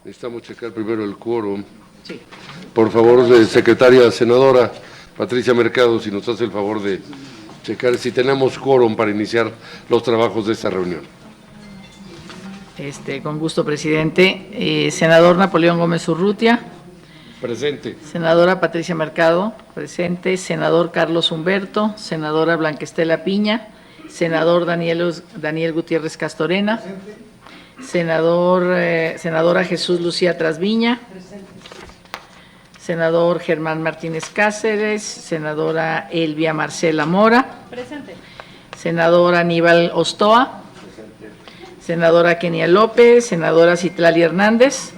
Necesitamos checar primero el quórum. Sí. Por favor, secretaria senadora Patricia Mercado, si nos hace el favor de checar si tenemos quórum para iniciar los trabajos de esta reunión. Con gusto, presidente. Senador Napoleón Gómez Urrutia. Presente. Senadora Patricia Mercado, presente. Senador Carlos Humberto. Senadora Blanca Estela Piña. Senador Daniel Gutiérrez Castorena. Senadora Jesús Lucía Trasviña. Senador Germán Martínez Cáceres. Senadora Elvia Marcela Mora. Presente. Senador Aníbal Ostoa. Senadora Kenia López. Senadora Citlali Hernández.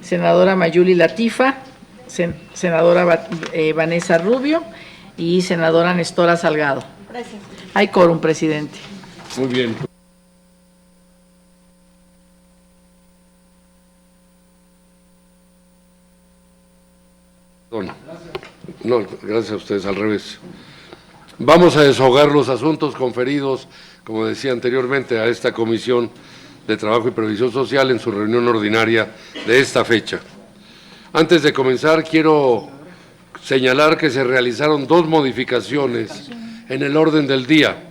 Senadora Mayuli Latifa. Senadora Vanessa Rubio. Y senadora Nestora Salgado. Presente. Hay quórum, presidente. Muy bien. No, gracias a ustedes, al revés. Vamos a desahogar los asuntos conferidos, como decía anteriormente, a esta Comisión de Trabajo y Previsión Social en su reunión ordinaria de esta fecha. Antes de comenzar, quiero señalar que se realizaron dos modificaciones en el orden del día,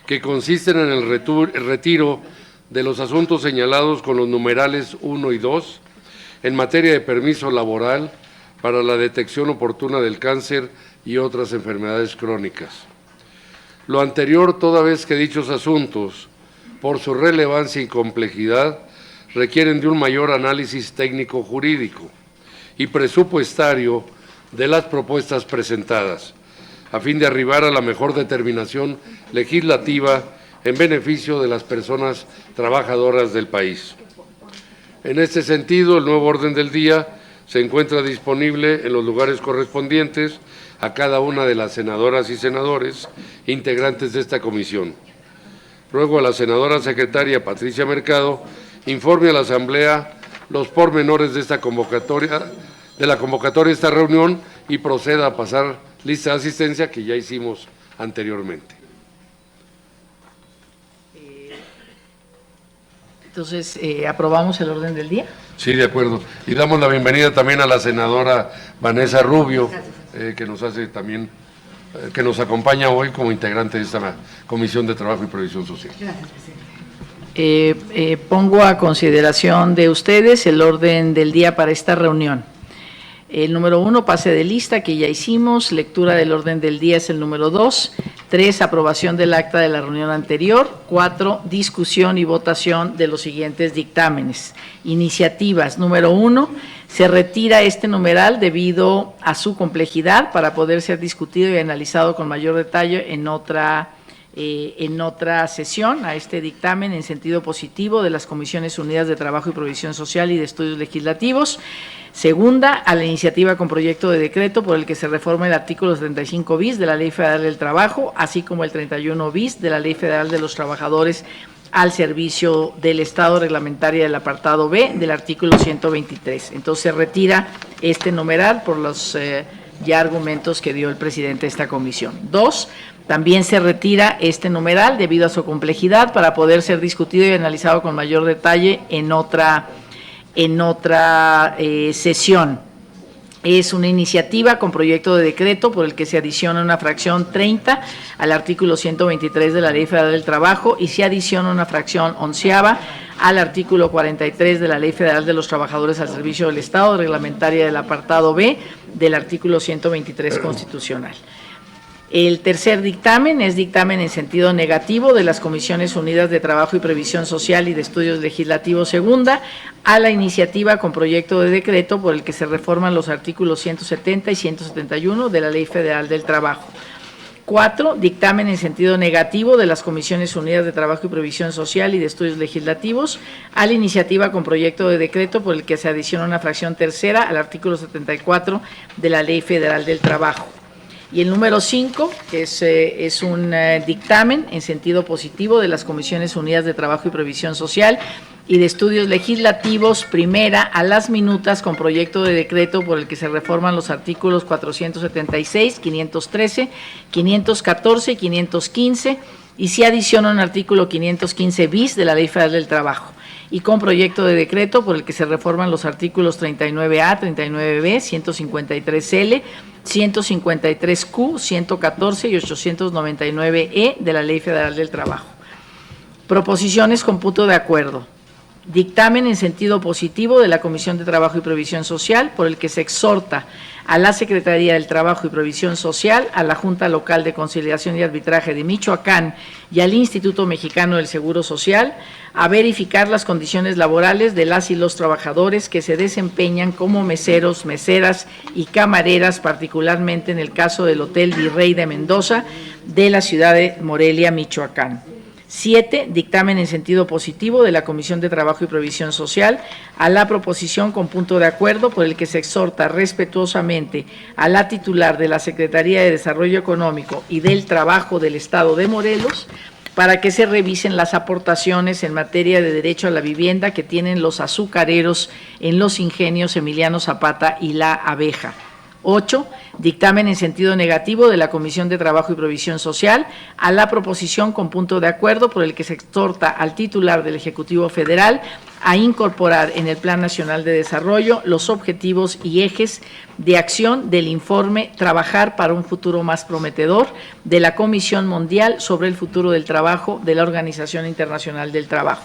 que consisten en el retiro de los asuntos señalados con los numerales 1 y 2 en materia de permiso laboral para la detección oportuna del cáncer y otras enfermedades crónicas. Lo anterior, toda vez que dichos asuntos, por su relevancia y complejidad, requieren de un mayor análisis técnico-jurídico y presupuestario de las propuestas presentadas, a fin de arribar a la mejor determinación legislativa en beneficio de las personas trabajadoras del país. En este sentido, el nuevo orden del día se encuentra disponible en los lugares correspondientes a cada una de las senadoras y senadores integrantes de esta comisión. Ruego a la senadora secretaria Patricia Mercado informe a la Asamblea los pormenores de esta convocatoria, de la convocatoria de esta reunión, y proceda a pasar lista de asistencia que ya hicimos anteriormente. Entonces, ¿aprobamos el orden del día? Sí, de acuerdo. Y damos la bienvenida también a la senadora Vanessa Rubio, que nos hace también, que nos acompaña hoy como integrante de esta Comisión de Trabajo y Previsión Social. Gracias, presidente. Pongo a consideración de ustedes el orden del día para esta reunión. El número 1, pase de lista, que ya hicimos. Lectura del orden del día es el número 2. 3, aprobación del acta de la reunión anterior. 4, discusión y votación de los siguientes dictámenes. Iniciativas. Número 1, se retira este numeral debido a su complejidad para poder ser discutido y analizado con mayor detalle en otra sesión a este dictamen en sentido positivo de las Comisiones Unidas de Trabajo y Provisión Social y de Estudios Legislativos. Segunda, a la iniciativa con proyecto de decreto por el que se reforma el artículo 75 bis de la Ley Federal del Trabajo, así como el 31 bis de la Ley Federal de los Trabajadores al servicio del Estado, reglamentaria del apartado B del artículo 123. Entonces se retira este numeral por los ya argumentos que dio el presidente de esta comisión. 2, también se retira este numeral debido a su complejidad para poder ser discutido y analizado con mayor detalle en otra sesión. Es una iniciativa con proyecto de decreto por el que se adiciona una fracción 30 al artículo 123 de la Ley Federal del Trabajo y se adiciona una fracción 11ª al artículo 43 de la Ley Federal de los Trabajadores al Servicio del Estado, reglamentaria del apartado B del artículo 123 constitucional. El tercer dictamen es dictamen en sentido negativo de las Comisiones Unidas de Trabajo y Previsión Social y de Estudios Legislativos segunda a la iniciativa con proyecto de decreto por el que se reforman los artículos 170 y 171 de la Ley Federal del Trabajo. 4, dictamen en sentido negativo de las Comisiones Unidas de Trabajo y Previsión Social y de Estudios Legislativos a la iniciativa con proyecto de decreto por el que se adiciona una fracción tercera al artículo 74 de la Ley Federal del Trabajo. Y el número 5, que es un dictamen en sentido positivo de las Comisiones Unidas de Trabajo y Previsión Social y de Estudios Legislativos, primera, a las minutas con proyecto de decreto por el que se reforman los artículos 476, 513, 514 y 515 y se adiciona un artículo 515 bis de la Ley Federal del Trabajo. y con proyecto de decreto por el que se reforman los artículos 39A, 39B, 153L, 153Q, 114 y 899E de la Ley Federal del Trabajo. Proposiciones con punto de acuerdo. Dictamen en sentido positivo de la Comisión de Trabajo y Previsión Social, por el que se exhorta a la Secretaría del Trabajo y Previsión Social, a la Junta Local de Conciliación y Arbitraje de Michoacán y al Instituto Mexicano del Seguro Social a verificar las condiciones laborales de las y los trabajadores que se desempeñan como meseros, meseras y camareras, particularmente en el caso del Hotel Virrey de Mendoza de la ciudad de Morelia, Michoacán. 7. Dictamen en sentido positivo de la Comisión de Trabajo y Previsión Social a la proposición con punto de acuerdo por el que se exhorta respetuosamente a la titular de la Secretaría de Desarrollo Económico y del Trabajo del Estado de Morelos para que se revisen las aportaciones en materia de derecho a la vivienda que tienen los azucareros en los ingenios Emiliano Zapata y La Abeja. 8. Dictamen en sentido negativo de la Comisión de Trabajo y Previsión Social a la proposición con punto de acuerdo por el que se exhorta al titular del Ejecutivo Federal a incorporar en el Plan Nacional de Desarrollo los objetivos y ejes de acción del informe Trabajar para un futuro más prometedor de la Comisión Mundial sobre el futuro del trabajo de la Organización Internacional del Trabajo.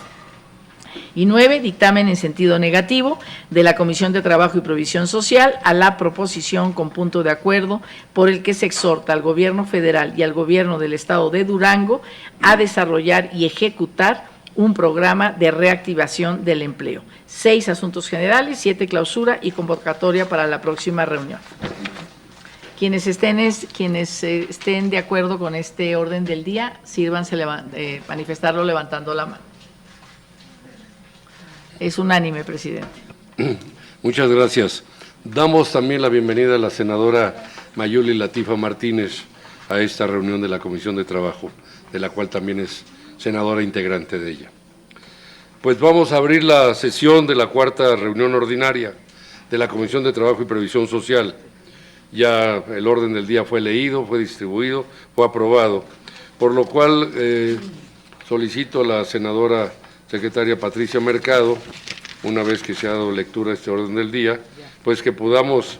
Y 9, dictamen en sentido negativo de la Comisión de Trabajo y Previsión Social a la proposición con punto de acuerdo por el que se exhorta al Gobierno federal y al Gobierno del Estado de Durango a desarrollar y ejecutar un programa de reactivación del empleo. 6, asuntos generales, 7, clausura y convocatoria para la próxima reunión. Quienes estén de acuerdo con este orden del día, sírvanse manifestarlo levantando la mano. Es unánime, presidente. Muchas gracias. Damos también la bienvenida a la senadora Mayuli Latifa Martínez a esta reunión de la Comisión de Trabajo, de la cual también es senadora integrante de ella. Pues vamos a abrir la sesión de la cuarta reunión ordinaria de la Comisión de Trabajo y Previsión Social. Ya el orden del día fue leído, fue distribuido, fue aprobado, por lo cual solicito a la senadora secretaria Patricia Mercado, una vez que se ha dado lectura a este orden del día, pues que podamos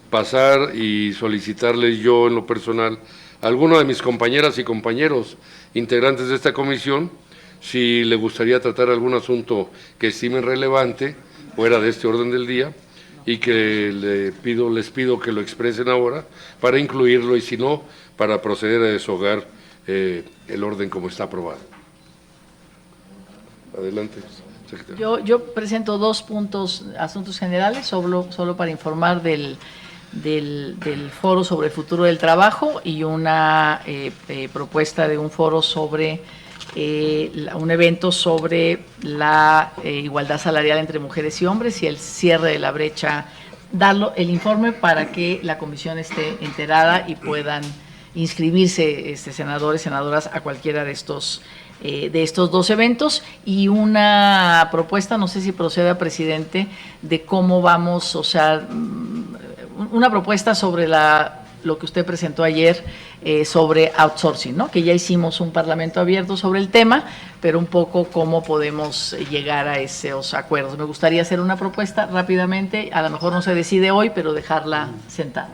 pasar y solicitarles yo en lo personal a alguno de mis compañeras y compañeros integrantes de esta comisión, si le gustaría tratar algún asunto que estimen relevante fuera de este orden del día y que les pido que lo expresen ahora para incluirlo y si no, para proceder a deshogar el orden como está aprobado. Adelante, secretario. Yo presento 2 puntos, asuntos generales, solo para informar del foro sobre el futuro del trabajo y una propuesta de un foro sobre un evento sobre la igualdad salarial entre mujeres y hombres y el cierre de la brecha, el informe para que la comisión esté enterada y puedan inscribirse senadores, senadoras a cualquiera de estos 2 eventos y una propuesta, no sé si proceda, presidente, de cómo vamos, o sea, una propuesta sobre lo que usted presentó ayer sobre outsourcing, ¿no? Que ya hicimos un parlamento abierto sobre el tema, pero un poco cómo podemos llegar a esos acuerdos. Me gustaría hacer una propuesta rápidamente, a lo mejor no se decide hoy, pero dejarla sentada.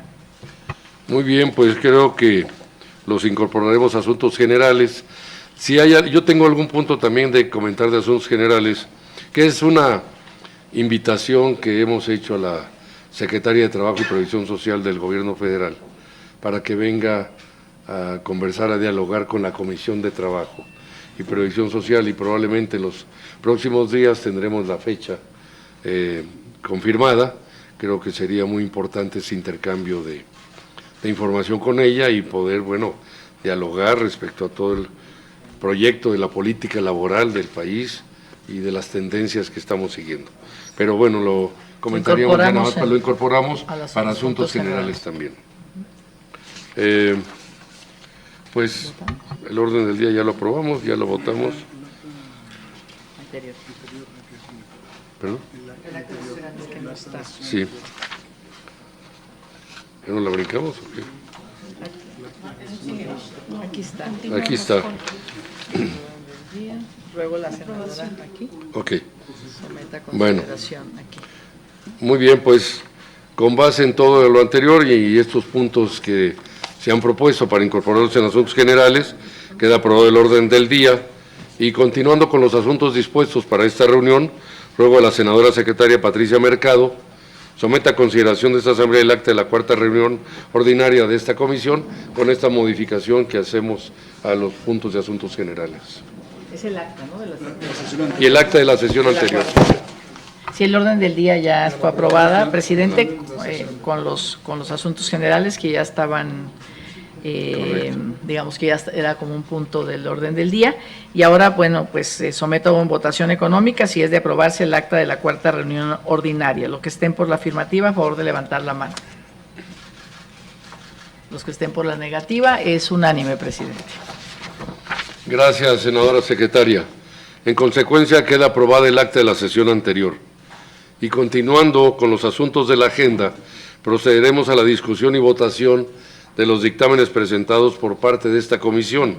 Muy bien, pues creo que los incorporaremos a asuntos generales. Yo tengo algún punto también de comentar de asuntos generales, que es una invitación que hemos hecho a la Secretaría de Trabajo y Previsión Social del Gobierno Federal para que venga a conversar, a dialogar con la Comisión de Trabajo y Previsión Social y probablemente los próximos días tendremos la fecha confirmada. Creo que sería muy importante ese intercambio de información con ella y poder, dialogar respecto a todo el proyecto de la política laboral del país y de las tendencias que estamos siguiendo. Pero lo comentaríamos ya nada más, lo incorporamos para asuntos generales también. Pues el orden del día ya lo aprobamos, ya lo votamos. ¿Perdón? Sí. ¿Ya no la brincamos o qué? Aquí está. Aquí está. Luego la senadora aquí. Ok. Someta a Bueno. consideración aquí. Muy bien, pues con base en todo lo anterior y estos puntos que se han propuesto para incorporarlos en asuntos generales, queda aprobado el orden del día. Y continuando con los asuntos dispuestos para esta reunión, ruego a la senadora secretaria Patricia Mercado someta a consideración de esta Asamblea el acta de la cuarta reunión ordinaria de esta comisión con esta modificación que hacemos a los puntos de asuntos generales. Es el acta, ¿no? De la Y el acta de la sesión anterior. Sí, el orden del día ya fue aprobada, presidente, con los asuntos generales que ya estaban, digamos que ya era como un punto del orden del día. Y ahora, bueno, pues someto a votación económica si es de aprobarse el acta de la cuarta reunión ordinaria. Los que estén por la afirmativa, a favor de levantar la mano. Los que estén por la negativa, es unánime, presidente. Gracias, senadora secretaria. En consecuencia, queda aprobada el acta de la sesión anterior. Y continuando con los asuntos de la agenda, procederemos a la discusión y votación de los dictámenes presentados por parte de esta comisión,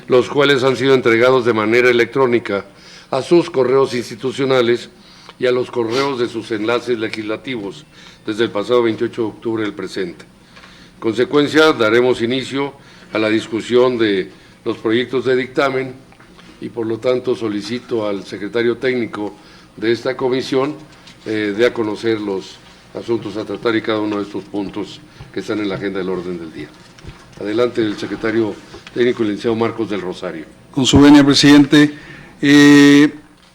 los cuales han sido entregados de manera electrónica a sus correos institucionales y a los correos de sus enlaces legislativos desde el pasado 28 de octubre del presente. En consecuencia, daremos inicio a la discusión de los proyectos de dictamen y, por lo tanto, solicito al secretario técnico de esta comisión dé a conocer los asuntos a tratar y cada uno de estos puntos que están en la agenda del orden del día. Adelante, el secretario técnico, el licenciado Marcos del Rosario. Con su venia, presidente.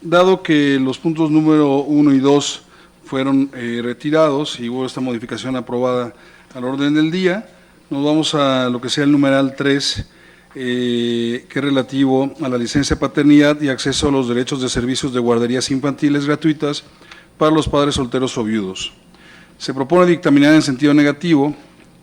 Dado que los puntos número 1 y 2 fueron retirados y hubo esta modificación aprobada al orden del día, nos vamos a lo que sea el numeral 3, que es relativo a la licencia de paternidad y acceso a los derechos de servicios de guarderías infantiles gratuitas para los padres solteros o viudos. Se propone dictaminar en sentido negativo,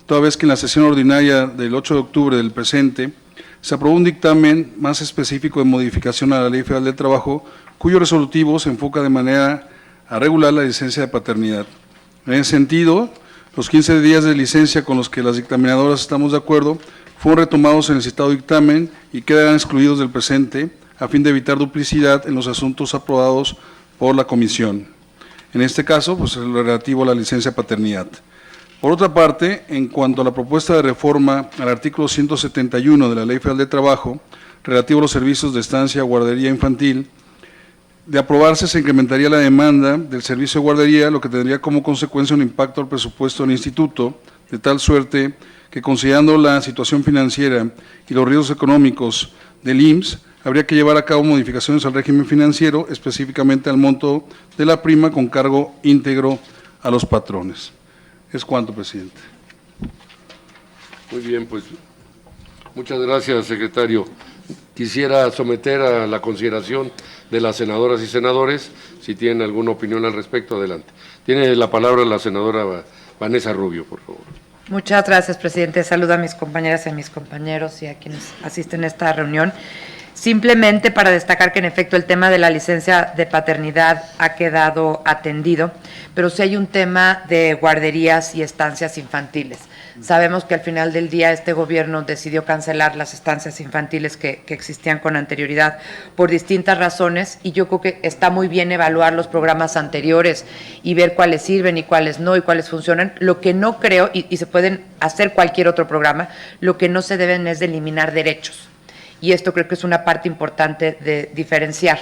toda vez que en la sesión ordinaria del 8 de octubre del presente se aprobó un dictamen más específico de modificación a la Ley Federal del Trabajo, cuyo resolutivo se enfoca de manera a regular la licencia de paternidad. En ese sentido, los 15 días de licencia con los que las dictaminadoras estamos de acuerdo fueron retomados en el citado dictamen y quedarán excluidos del presente a fin de evitar duplicidad en los asuntos aprobados por la comisión. En este caso, pues es lo relativo a la licencia de paternidad. Por otra parte, en cuanto a la propuesta de reforma al artículo 171 de la Ley Federal de Trabajo, relativo a los servicios de estancia o guardería infantil, de aprobarse se incrementaría la demanda del servicio de guardería, lo que tendría como consecuencia un impacto al presupuesto del instituto, de tal suerte que, considerando la situación financiera y los riesgos económicos del IMSS, habría que llevar a cabo modificaciones al régimen financiero, específicamente al monto de la prima con cargo íntegro a los patrones. Es cuanto, presidente. Muy bien, pues muchas gracias, secretario. Quisiera someter a la consideración de las senadoras y senadores, si tienen alguna opinión al respecto, adelante. Tiene la palabra la senadora Vanessa Rubio, por favor. Muchas gracias, presidente. Saludo a mis compañeras y a mis compañeros y a quienes asisten a esta reunión. Simplemente para destacar que en efecto el tema de la licencia de paternidad ha quedado atendido, pero sí hay un tema de guarderías y estancias infantiles. Sabemos que al final del día este gobierno decidió cancelar las estancias infantiles que existían con anterioridad por distintas razones, y yo creo que está muy bien evaluar los programas anteriores y ver cuáles sirven y cuáles no y cuáles funcionan. Lo que no creo, y se pueden hacer cualquier otro programa, lo que no se deben es de eliminar derechos. Y esto creo que es una parte importante de diferenciar.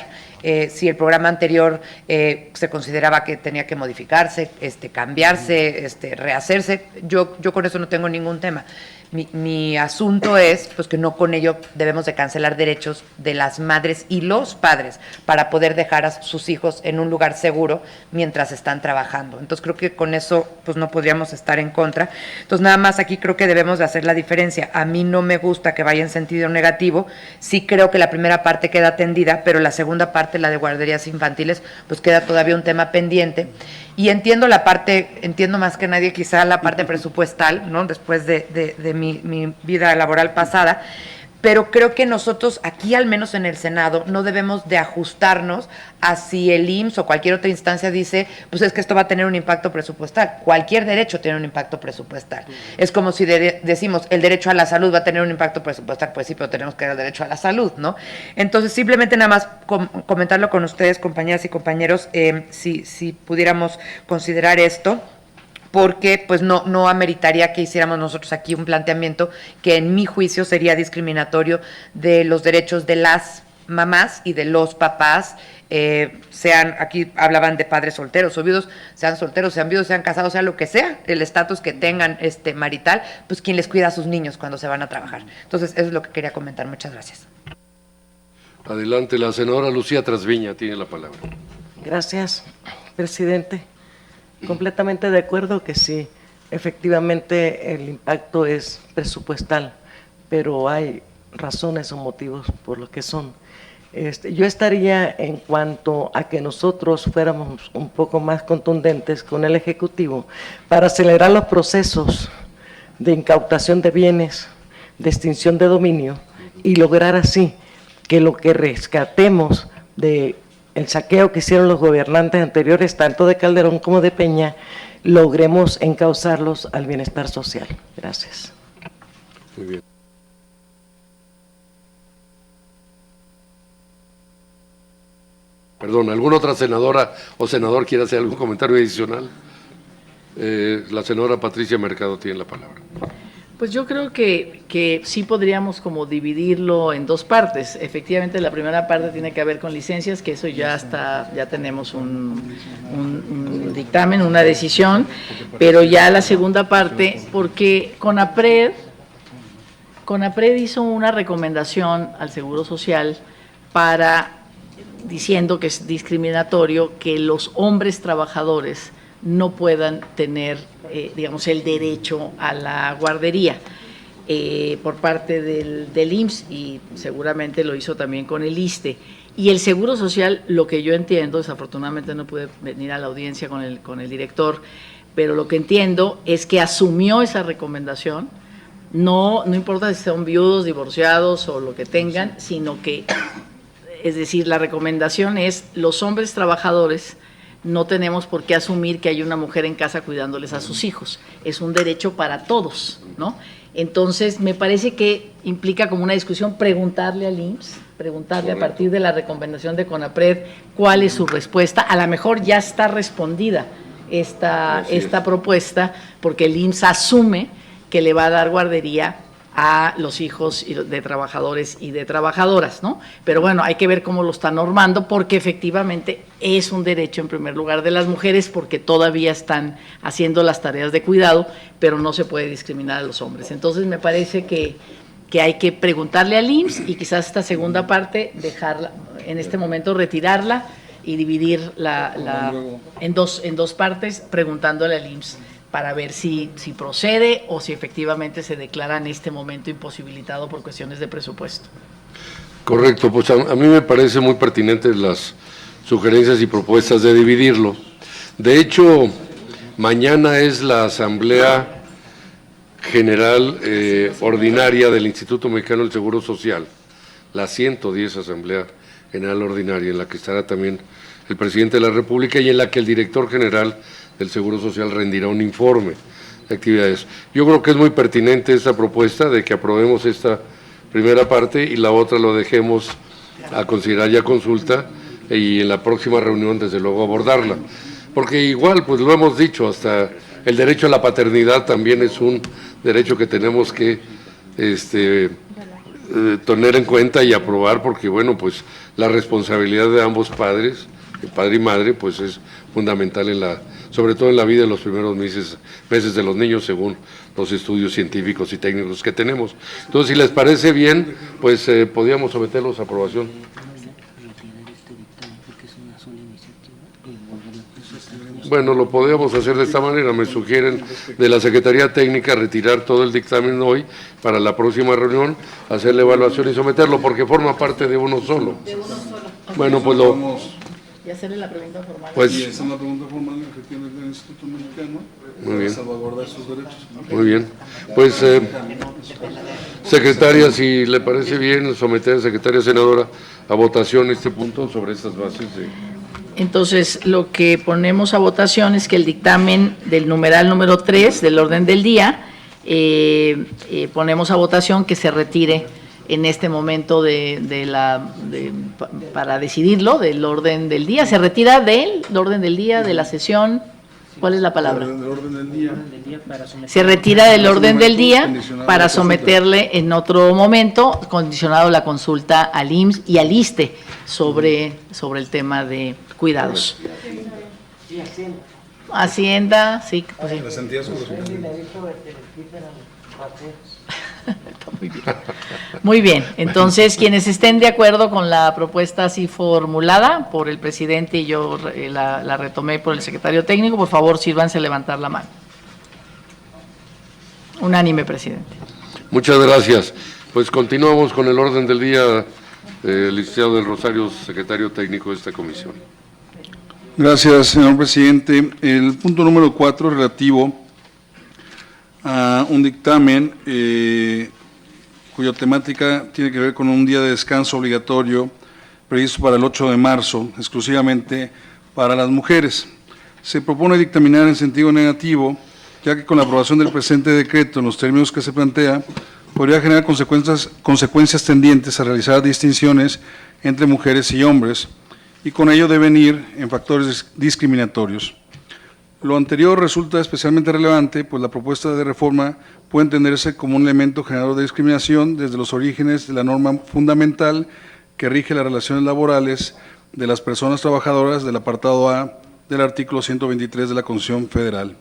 Si el programa anterior se consideraba que tenía que modificarse, cambiarse, rehacerse, yo con eso no tengo ningún tema. Mi asunto es pues que no con ello debemos de cancelar derechos de las madres y los padres para poder dejar a sus hijos en un lugar seguro mientras están trabajando. Entonces creo que con eso pues no podríamos estar en contra. Entonces nada más aquí creo que debemos de hacer la diferencia. A mí no me gusta que vaya en sentido negativo. Sí creo que la primera parte queda atendida, pero la segunda parte, la de guarderías infantiles, pues queda todavía un tema pendiente. Y entiendo más que nadie quizá la parte presupuestal, ¿no? Después de mi vida laboral pasada, pero creo que nosotros aquí, al menos en el Senado, no debemos de ajustarnos a si el IMSS o cualquier otra instancia dice, pues es que esto va a tener un impacto presupuestal. Cualquier derecho tiene un impacto presupuestal. Es como si decimos, el derecho a la salud va a tener un impacto presupuestal, pues sí, pero tenemos que dar el derecho a la salud, ¿no? Entonces, simplemente nada más comentarlo con ustedes, compañeras y compañeros, si pudiéramos considerar esto, porque pues no ameritaría que hiciéramos nosotros aquí un planteamiento que en mi juicio sería discriminatorio de los derechos de las mamás y de los papás, sean, aquí hablaban de padres solteros o viudos, sean solteros, sean viudos, sean casados, sea lo que sea, el estatus que tengan marital, pues quien les cuida a sus niños cuando se van a trabajar. Entonces, eso es lo que quería comentar. Muchas gracias. Adelante, la senadora Lucía Trasviña tiene la palabra. Gracias, presidente. Completamente de acuerdo que sí, efectivamente el impacto es presupuestal, pero hay razones o motivos por lo que son. Yo estaría en cuanto a que nosotros fuéramos un poco más contundentes con el Ejecutivo para acelerar los procesos de incautación de bienes, de extinción de dominio y lograr así que lo que rescatemos de el saqueo que hicieron los gobernantes anteriores, tanto de Calderón como de Peña, logremos encauzarlos al bienestar social. Gracias. Muy bien. Perdón, ¿alguna otra senadora o senador quiere hacer algún comentario adicional? La senadora Patricia Mercado tiene la palabra. Pues yo creo que sí podríamos como dividirlo en dos partes. Efectivamente, la primera parte tiene que ver con licencias, que eso ya tenemos un dictamen, una decisión, pero ya la segunda parte, porque CONAPRED hizo una recomendación al Seguro Social diciendo que es discriminatorio que los hombres trabajadores no puedan tener, digamos, el derecho a la guardería por parte del IMSS, y seguramente lo hizo también con el ISSSTE. Y el Seguro Social, lo que yo entiendo, desafortunadamente no pude venir a la audiencia con el director, pero lo que entiendo es que asumió esa recomendación, no importa si son viudos, divorciados o lo que tengan, sino que, es decir, la recomendación es los hombres trabajadores no tenemos por qué asumir que hay una mujer en casa cuidándoles a sus hijos. Es un derecho para todos, ¿no? Entonces, me parece que implica como una discusión preguntarle al IMSS, preguntarle a partir de la recomendación de CONAPRED cuál es su respuesta. A lo mejor ya está respondida esta propuesta, porque el IMSS asume que le va a dar guardería a los hijos de trabajadores y de trabajadoras, ¿no? Pero bueno, hay que ver cómo lo están normando, porque efectivamente es un derecho en primer lugar de las mujeres, porque todavía están haciendo las tareas de cuidado, pero no se puede discriminar a los hombres. Entonces me parece que hay que preguntarle al IMSS y quizás esta segunda parte dejarla, en este momento retirarla y dividir en dos partes, preguntándole al IMSS para ver si procede o si efectivamente se declara en este momento imposibilitado por cuestiones de presupuesto. Correcto, pues a mí me parece muy pertinentes las sugerencias y propuestas de dividirlo. De hecho, mañana es la Asamblea General Ordinaria del Instituto Mexicano del Seguro Social, la 110 Asamblea General Ordinaria, en la que estará también el presidente de la República y en la que el director general del Seguro Social rendirá un informe de actividades. Yo creo que es muy pertinente esta propuesta de que aprobemos esta primera parte y la otra lo dejemos a considerar ya consulta y en la próxima reunión desde luego abordarla. Porque igual, pues lo hemos dicho, hasta el derecho a la paternidad también es un derecho que tenemos que tener en cuenta y aprobar, porque bueno, pues la responsabilidad de ambos padres, padre y madre, pues es fundamental sobre todo en la vida de los primeros meses de los niños, según los estudios científicos y técnicos que tenemos. Entonces, si les parece bien, pues podríamos someterlos a aprobación. Bueno, lo podríamos hacer de esta manera. Me sugieren de la Secretaría Técnica retirar todo el dictamen hoy para la próxima reunión, hacer la evaluación y someterlo, porque forma parte de uno solo. Bueno, pues Y hacerle la pregunta formal. Pues, Y esa es la pregunta formal efectivamente del Instituto Mexicano Muy bien. para salvaguardar sus derechos. muy bien. Pues, secretaria, si le parece bien, someter, secretaria senadora, a votación este punto sobre estas bases de... Entonces, lo que ponemos a votación es que el dictamen del numeral número 3 del orden del día, ponemos a votación que se retire en este momento para decidirlo del orden del día. ¿Se retira del orden del día, de la sesión? ¿Cuál es la palabra? Del orden del día. Se retira del orden del día para someterle en otro momento, condicionado la consulta al IMSS y al ISSSTE sobre el tema de cuidados. Hacienda, sí. Pues sí. Las entidades correspondientes. Muy bien. Muy bien, entonces quienes estén de acuerdo con la propuesta así formulada por el presidente y yo la retomé por el secretario técnico, por favor sírvanse a levantar la mano. Unánime, presidente. Muchas gracias. Pues continuamos con el orden del día, licenciado del Rosario, secretario técnico de esta comisión. Gracias, señor presidente. El punto número 4 relativo a un dictamen cuya temática tiene que ver con un día de descanso obligatorio previsto para el 8 de marzo, exclusivamente para las mujeres. Se propone dictaminar en sentido negativo, ya que con la aprobación del presente decreto en los términos que se plantea, podría generar consecuencias tendientes a realizar distinciones entre mujeres y hombres, y con ello devenir en factores discriminatorios. Lo anterior resulta especialmente relevante, pues la propuesta de reforma puede entenderse como un elemento generador de discriminación desde los orígenes de la norma fundamental que rige las relaciones laborales de las personas trabajadoras del apartado A del artículo 123 de la Constitución Federal.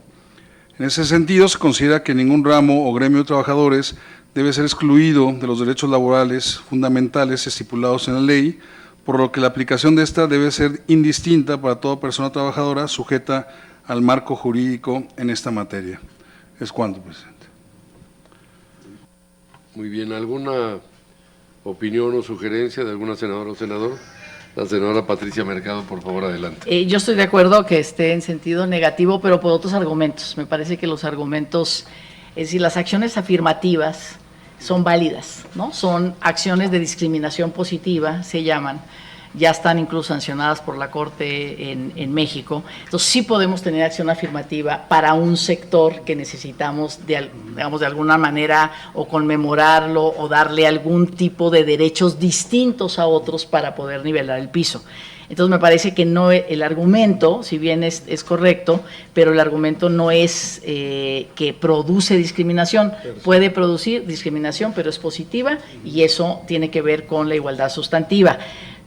En ese sentido, se considera que ningún ramo o gremio de trabajadores debe ser excluido de los derechos laborales fundamentales estipulados en la ley, por lo que la aplicación de esta debe ser indistinta para toda persona trabajadora sujeta al marco jurídico en esta materia. Es cuanto, presidente. Muy bien, ¿alguna opinión o sugerencia de alguna senadora o senador? La senadora Patricia Mercado, por favor, adelante. Yo estoy de acuerdo que esté en sentido negativo, pero por otros argumentos. Me parece que los argumentos, es decir, las acciones afirmativas son válidas, ¿no? Son acciones de discriminación positiva, se llaman. Ya están incluso sancionadas por la Corte en México. Entonces sí podemos tener acción afirmativa para un sector que necesitamos, digamos, de alguna manera o conmemorarlo o darle algún tipo de derechos distintos a otros para poder nivelar el piso. Entonces me parece que no el argumento, si bien es correcto, pero el argumento no es que produce discriminación. Puede producir discriminación, pero es positiva y eso tiene que ver con la igualdad sustantiva.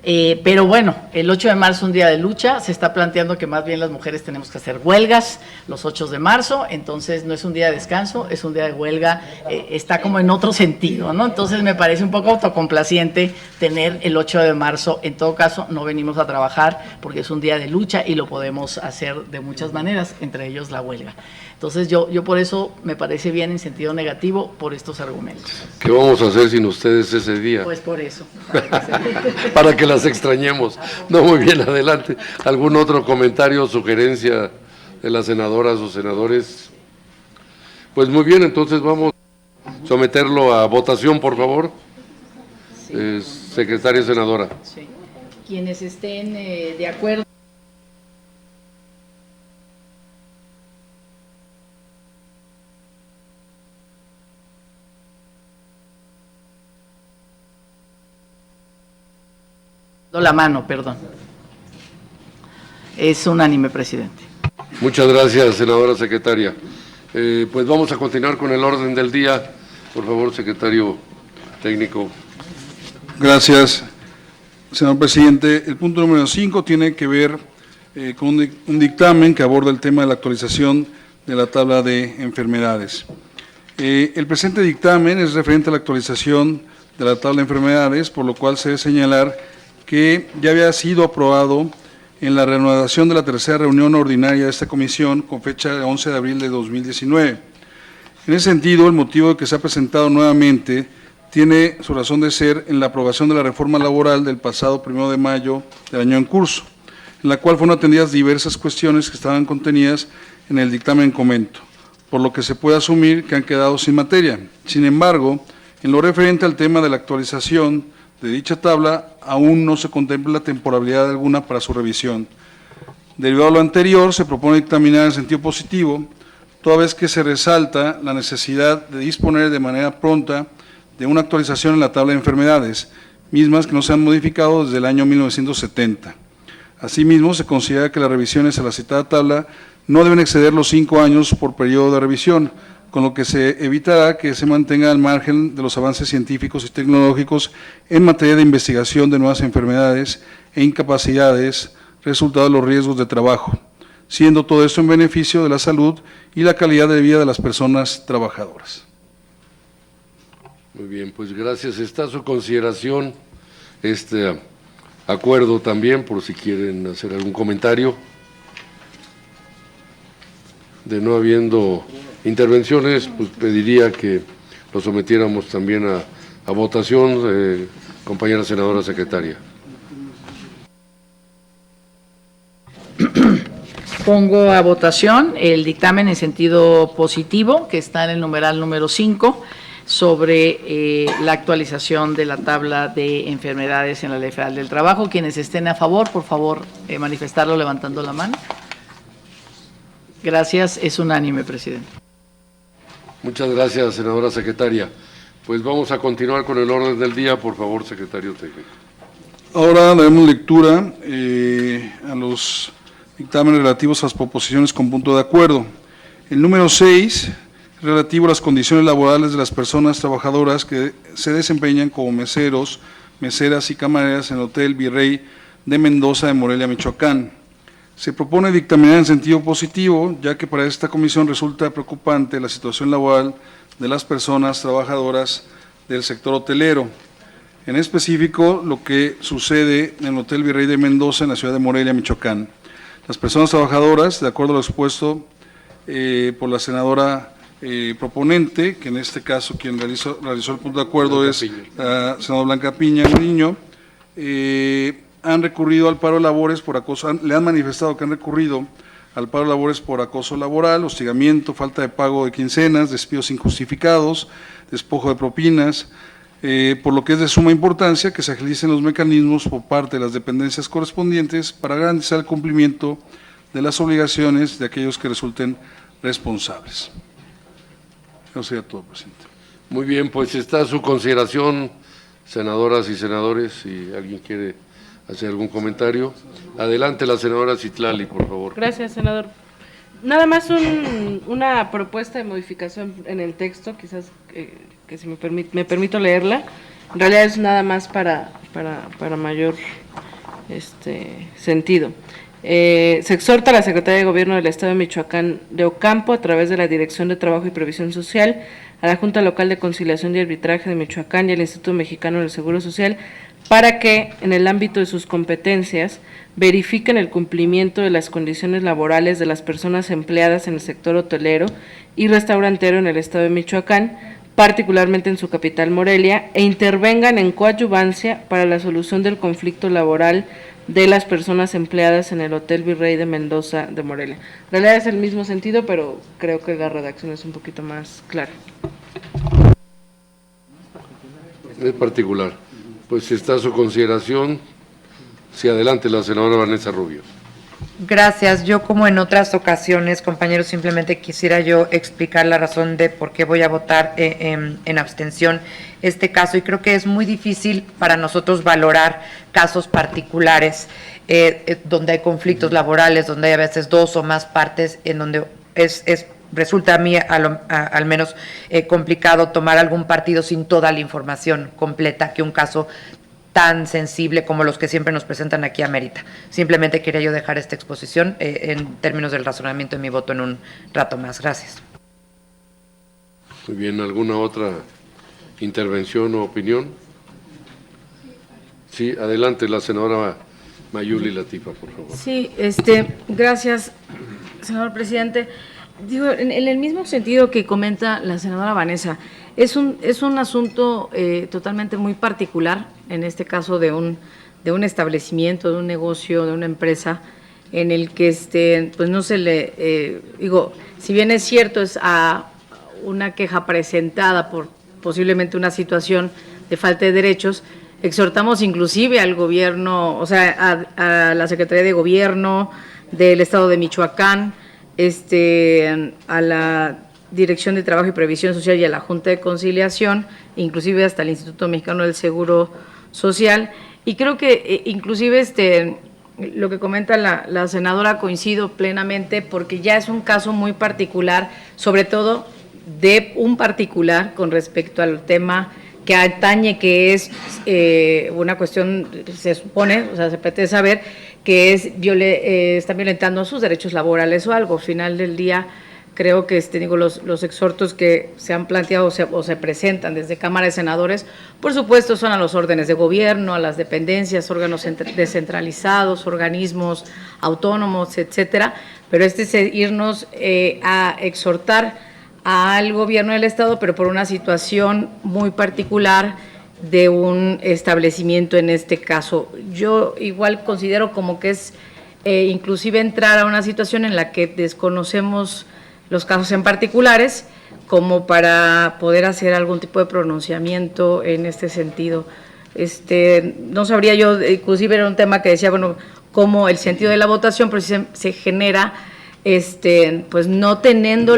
Pero bueno, el 8 de marzo, un día de lucha, se está planteando que más bien las mujeres tenemos que hacer huelgas los 8 de marzo, entonces no es un día de descanso, es un día de huelga, está como en otro sentido, ¿no? Entonces me parece un poco autocomplaciente tener el 8 de marzo, en todo caso no venimos a trabajar porque es un día de lucha y lo podemos hacer de muchas maneras, entre ellos la huelga. Entonces yo por eso me parece bien en sentido negativo por estos argumentos. ¿Qué vamos a hacer sin ustedes ese día? Pues por eso. Para que las extrañemos. No, muy bien, adelante. ¿Algún otro comentario o sugerencia de las senadoras o senadores? Pues muy bien, entonces vamos a someterlo a votación, por favor. Sí. Secretaria senadora. Sí. Quienes estén de acuerdo. La mano, perdón. Es unánime, presidente. Muchas gracias, senadora secretaria. Pues vamos a continuar con el orden del día. Por favor, secretario técnico. Gracias, señor presidente. El punto número 5 tiene que ver con un dictamen que aborda el tema de la actualización de la tabla de enfermedades. El presente dictamen es referente a la actualización de la tabla de enfermedades, por lo cual se debe señalar que ya había sido aprobado en la reanudación de la tercera reunión ordinaria de esta comisión con fecha de 11 de abril de 2019. En ese sentido, el motivo de que se ha presentado nuevamente tiene su razón de ser en la aprobación de la reforma laboral del pasado 1 de mayo del año en curso. en la cual fueron atendidas diversas cuestiones que estaban contenidas en el dictamen en comento, por lo que se puede asumir que han quedado sin materia. Sin embargo, en lo referente al tema de la actualización de dicha tabla, aún no se contempla temporalidad alguna para su revisión. Derivado de lo anterior, se propone dictaminar en sentido positivo, toda vez que se resalta la necesidad de disponer de manera pronta de una actualización en la tabla de enfermedades, mismas que no se han modificado desde el año 1970. Asimismo, se considera que las revisiones a la citada tabla no deben exceder los 5 años por periodo de revisión, con lo que se evitará que se mantenga al margen de los avances científicos y tecnológicos en materia de investigación de nuevas enfermedades e incapacidades, resultado de los riesgos de trabajo, siendo todo esto en beneficio de la salud y la calidad de vida de las personas trabajadoras. Muy bien, pues gracias. Está a su consideración este acuerdo también, por si quieren hacer algún comentario. De no habiendo intervenciones, pues pediría que lo sometiéramos también a votación, compañera senadora secretaria. Pongo a votación el dictamen en sentido positivo, que está en el numeral número 5, sobre la actualización de la tabla de enfermedades en la Ley Federal del Trabajo. Quienes estén a favor, por favor, manifestarlo levantando la mano. Gracias, es unánime, presidente. Muchas gracias, senadora secretaria. Pues vamos a continuar con el orden del día, por favor, secretario técnico. Ahora daremos lectura a los dictámenes relativos a las proposiciones con punto de acuerdo. El número 6, relativo a las condiciones laborales de las personas trabajadoras que se desempeñan como meseros, meseras y camareras en el Hotel Virrey de Mendoza de Morelia, Michoacán. Se propone dictaminar en sentido positivo, ya que para esta comisión resulta preocupante la situación laboral de las personas trabajadoras del sector hotelero. En específico, lo que sucede en el Hotel Virrey de Mendoza, en la ciudad de Morelia, Michoacán. Las personas trabajadoras, de acuerdo a lo expuesto por la senadora proponente, que en este caso quien realizó el punto de acuerdo es la senadora Blanca Piña Niño, han recurrido al paro de labores por acoso, le han manifestado que han recurrido al paro de labores por acoso laboral, hostigamiento, falta de pago de quincenas, despidos injustificados, despojo de propinas, por lo que es de suma importancia que se agilicen los mecanismos por parte de las dependencias correspondientes para garantizar el cumplimiento de las obligaciones de aquellos que resulten responsables. Eso sería todo, presidente. Muy bien, pues está a su consideración, senadoras y senadores, si alguien quiere hacer algún comentario. Adelante, la senadora Citlali, por favor. Gracias, senador. Nada más una propuesta de modificación en el texto, quizás que si me permito leerla. En realidad es nada más para mayor sentido. Se exhorta a la Secretaría de Gobierno del Estado de Michoacán de Ocampo, a través de la Dirección de Trabajo y Previsión Social, a la Junta Local de Conciliación y Arbitraje de Michoacán y al Instituto Mexicano del Seguro Social, para que, en el ámbito de sus competencias, verifiquen el cumplimiento de las condiciones laborales de las personas empleadas en el sector hotelero y restaurantero en el Estado de Michoacán, particularmente en su capital Morelia, e intervengan en coadyuvancia para la solución del conflicto laboral de las personas empleadas en el Hotel Virrey de Mendoza de Morelia. En realidad es el mismo sentido, pero creo que la redacción es un poquito más clara. Es particular. Pues está a su consideración. Sí, adelante, la senadora Vanessa Rubio. Gracias. Yo, como en otras ocasiones, compañeros, simplemente quisiera yo explicar la razón de por qué voy a votar en abstención este caso, y creo que es muy difícil para nosotros valorar casos particulares donde hay conflictos laborales, donde hay a veces dos o más partes, en donde resulta a mí al menos complicado tomar algún partido sin toda la información completa que un caso tan sensible como los que siempre nos presentan aquí amerita. Simplemente quería yo dejar esta exposición en términos del razonamiento de mi voto en un rato más. Gracias. Muy bien, ¿alguna otra intervención o opinión? Sí, adelante, la senadora Mayuli Latifa, por favor. Sí, gracias, señor presidente. Digo, en el mismo sentido que comenta la senadora Vanessa, es un asunto totalmente muy particular, en este caso de un de un establecimiento, de un negocio, de una empresa, en el que pues no se le, digo, si bien es cierto, es a una queja presentada por posiblemente una situación de falta de derechos, exhortamos inclusive al gobierno, o sea, a la Secretaría de Gobierno del Estado de Michoacán, a la Dirección de Trabajo y Previsión Social y a la Junta de Conciliación, inclusive hasta el Instituto Mexicano del Seguro Social, y creo que inclusive lo que comenta la senadora coincido plenamente, porque ya es un caso muy particular, sobre todo de un particular con respecto al tema que atañe, que es una cuestión, se supone, o sea, se pretende saber que están violentando sus derechos laborales o algo. Al final del día, creo que los exhortos que se han planteado o se presentan desde Cámara de Senadores, por supuesto, son a los órdenes de gobierno, a las dependencias, órganos descentralizados, organismos autónomos, etcétera, pero es irnos a exhortar al gobierno del Estado, pero por una situación muy particular de un establecimiento en este caso. Yo igual considero como que es inclusive entrar a una situación en la que desconocemos los casos en particulares, como para poder hacer algún tipo de pronunciamiento en este sentido. No sabría yo, inclusive era un tema que decía, bueno, cómo el sentido de la votación, pero si se genera pues no teniendo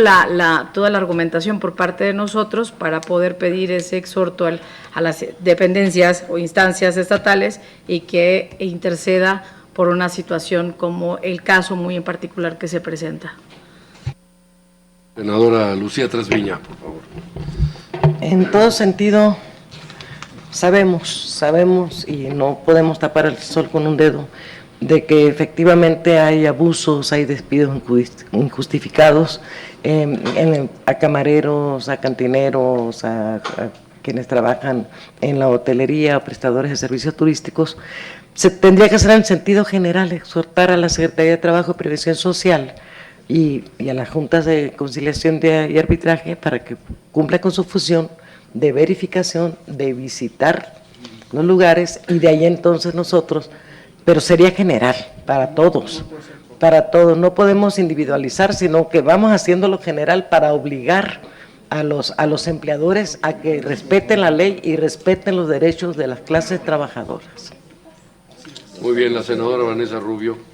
toda la argumentación por parte de nosotros para poder pedir ese exhorto a las dependencias o instancias estatales y que interceda por una situación como el caso muy en particular que se presenta. Senadora Lucía Trasviña, por favor. En todo sentido, sabemos y no podemos tapar el sol con un dedo, de que efectivamente hay abusos, hay despidos injustificados a camareros, a cantineros, a quienes trabajan en la hotelería o prestadores de servicios turísticos. Se tendría que hacer en sentido general, exhortar a la Secretaría de Trabajo y Previsión Social y a las juntas de conciliación y arbitraje para que cumpla con su función de verificación, de visitar los lugares, y de ahí entonces nosotros, pero sería general, para todos, no podemos individualizar, sino que vamos haciéndolo general para obligar a los empleadores a que respeten la ley y respeten los derechos de las clases trabajadoras. Muy bien, la senadora Vanessa Rubio.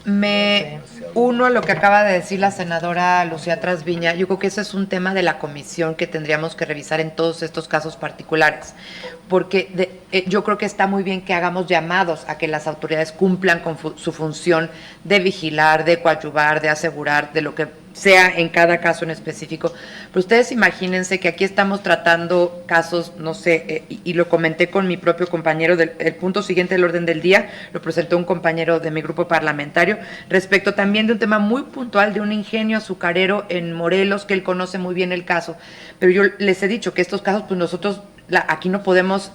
Me uno a lo que acaba de decir la senadora Lucía Trasviña. Yo creo que ese es un tema de la comisión que tendríamos que revisar en todos estos casos particulares, porque yo creo que está muy bien que hagamos llamados a que las autoridades cumplan con su función de vigilar, de coadyuvar, de asegurar, de lo que sea en cada caso en específico. Pero ustedes imagínense que aquí estamos tratando casos, no sé, y lo comenté con mi propio compañero, el punto siguiente del orden del día, lo presentó un compañero de mi grupo parlamentario, respecto también de un tema muy puntual de un ingenio azucarero en Morelos, que él conoce muy bien el caso. Pero yo les he dicho que estos casos, pues nosotros aquí no podemos,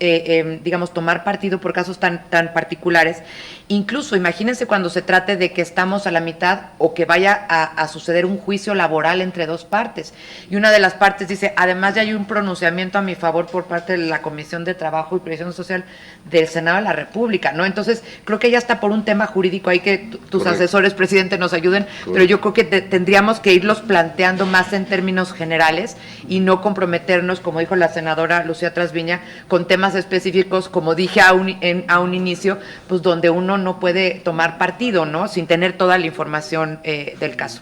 digamos, tomar partido por casos tan particulares. Incluso, imagínense cuando se trate de que estamos a la mitad o que vaya a suceder un juicio laboral entre dos partes. Y una de las partes dice, además ya hay un pronunciamiento a mi favor por parte de la Comisión de Trabajo y Previsión Social del Senado de la República, ¿no? Entonces, creo que ya está por un tema jurídico ahí que tus Correcto. Asesores, presidente, nos ayuden, Correcto. pero yo creo que tendríamos que irlos planteando más en términos generales y no comprometernos, como dijo la senadora Lucía Trasviña, con temas específicos, como dije a un inicio, pues donde uno no puede tomar partido, ¿no? Sin tener toda la información del caso.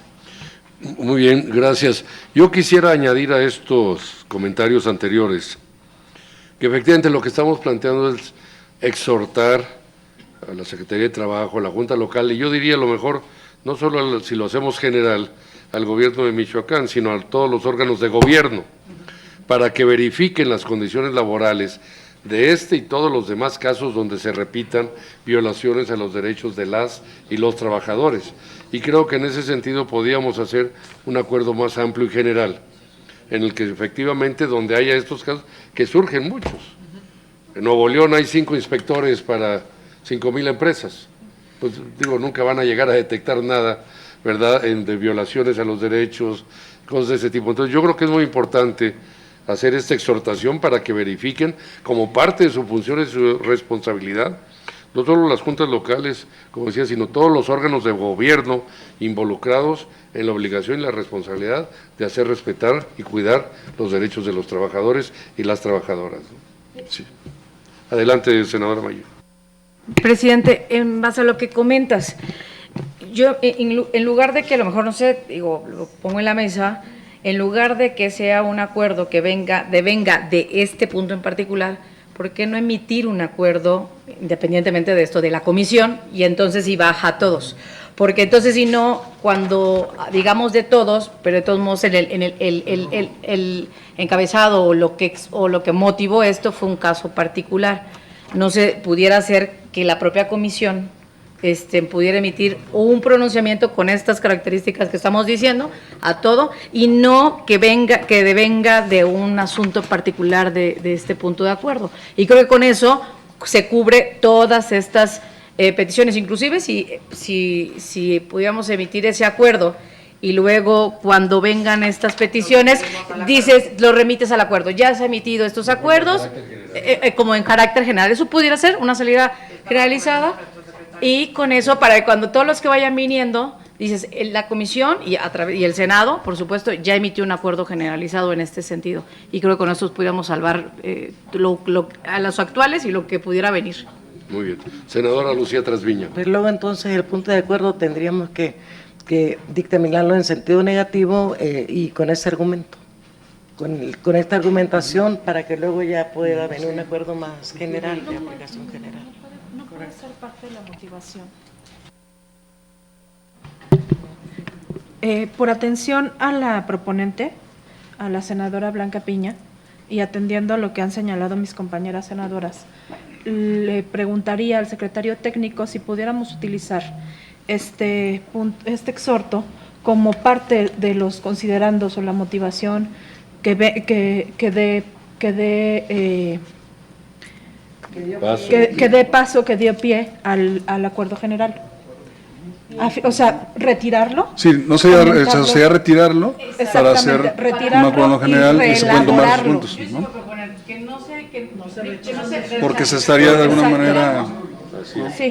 Muy bien, gracias. Yo quisiera añadir a estos comentarios anteriores que efectivamente lo que estamos planteando es exhortar a la Secretaría de Trabajo, a la Junta Local, y yo diría a lo mejor, no solo si lo hacemos general, al gobierno de Michoacán, sino a todos los órganos de gobierno, para que verifiquen las condiciones laborales de este y todos los demás casos donde se repitan violaciones a los derechos de las y los trabajadores. Y creo que en ese sentido podíamos hacer un acuerdo más amplio y general, en el que efectivamente donde haya estos casos, que surgen muchos. En Nuevo León hay 5 inspectores para 5,000 empresas. Pues digo, nunca van a llegar a detectar nada, ¿verdad?, de violaciones a los derechos, cosas de ese tipo. Entonces yo creo que es muy importante hacer esta exhortación para que verifiquen como parte de su función y su responsabilidad, no solo las juntas locales, como decía, sino todos los órganos de gobierno involucrados en la obligación y la responsabilidad de hacer respetar y cuidar los derechos de los trabajadores y las trabajadoras, ¿no? Sí. Adelante, senadora Mayor. Presidente, en base a lo que comentas, yo en lugar de que a lo mejor, no sé, digo, lo pongo en la mesa, en lugar de que sea un acuerdo que venga de este punto en particular, ¿por qué no emitir un acuerdo, independientemente de esto, de la comisión, y entonces sí baja a todos? Porque entonces si no, cuando digamos de todos, pero de todos modos el encabezado o lo que motivó esto fue un caso particular, no se pudiera hacer que la propia comisión pudiera emitir un pronunciamiento con estas características que estamos diciendo a todo, y no que devenga de un asunto particular de este punto de acuerdo. Y creo que con eso se cubre todas estas peticiones, inclusive si pudiéramos emitir ese acuerdo y luego cuando vengan estas peticiones, dices, lo remites al acuerdo. Ya se han emitido estos acuerdos como en carácter general. Eso pudiera ser una salida generalizada, y con eso, para que cuando todos los que vayan viniendo, dices, la comisión y el Senado, por supuesto, ya emitió un acuerdo generalizado en este sentido. Y creo que con eso pudiéramos salvar a los actuales y lo que pudiera venir. Muy bien. Senadora Lucía Trasviña. Pero luego entonces el punto de acuerdo tendríamos que dictaminarlo en sentido negativo y con ese argumento, con esta argumentación, para que luego ya pueda venir un acuerdo más general, de aplicación general. No puede ser parte de la motivación. Por atención a la proponente, a la senadora Blanca Piña, y atendiendo a lo que han señalado mis compañeras senadoras, le preguntaría al secretario técnico si pudiéramos utilizar este exhorto como parte de los considerandos o la motivación que dé pie al acuerdo general. O sea, retirarlo. Sí, no sería retirarlo para hacer un acuerdo general y se pueden tomar los puntos, ¿no? Porque se estaría de alguna manera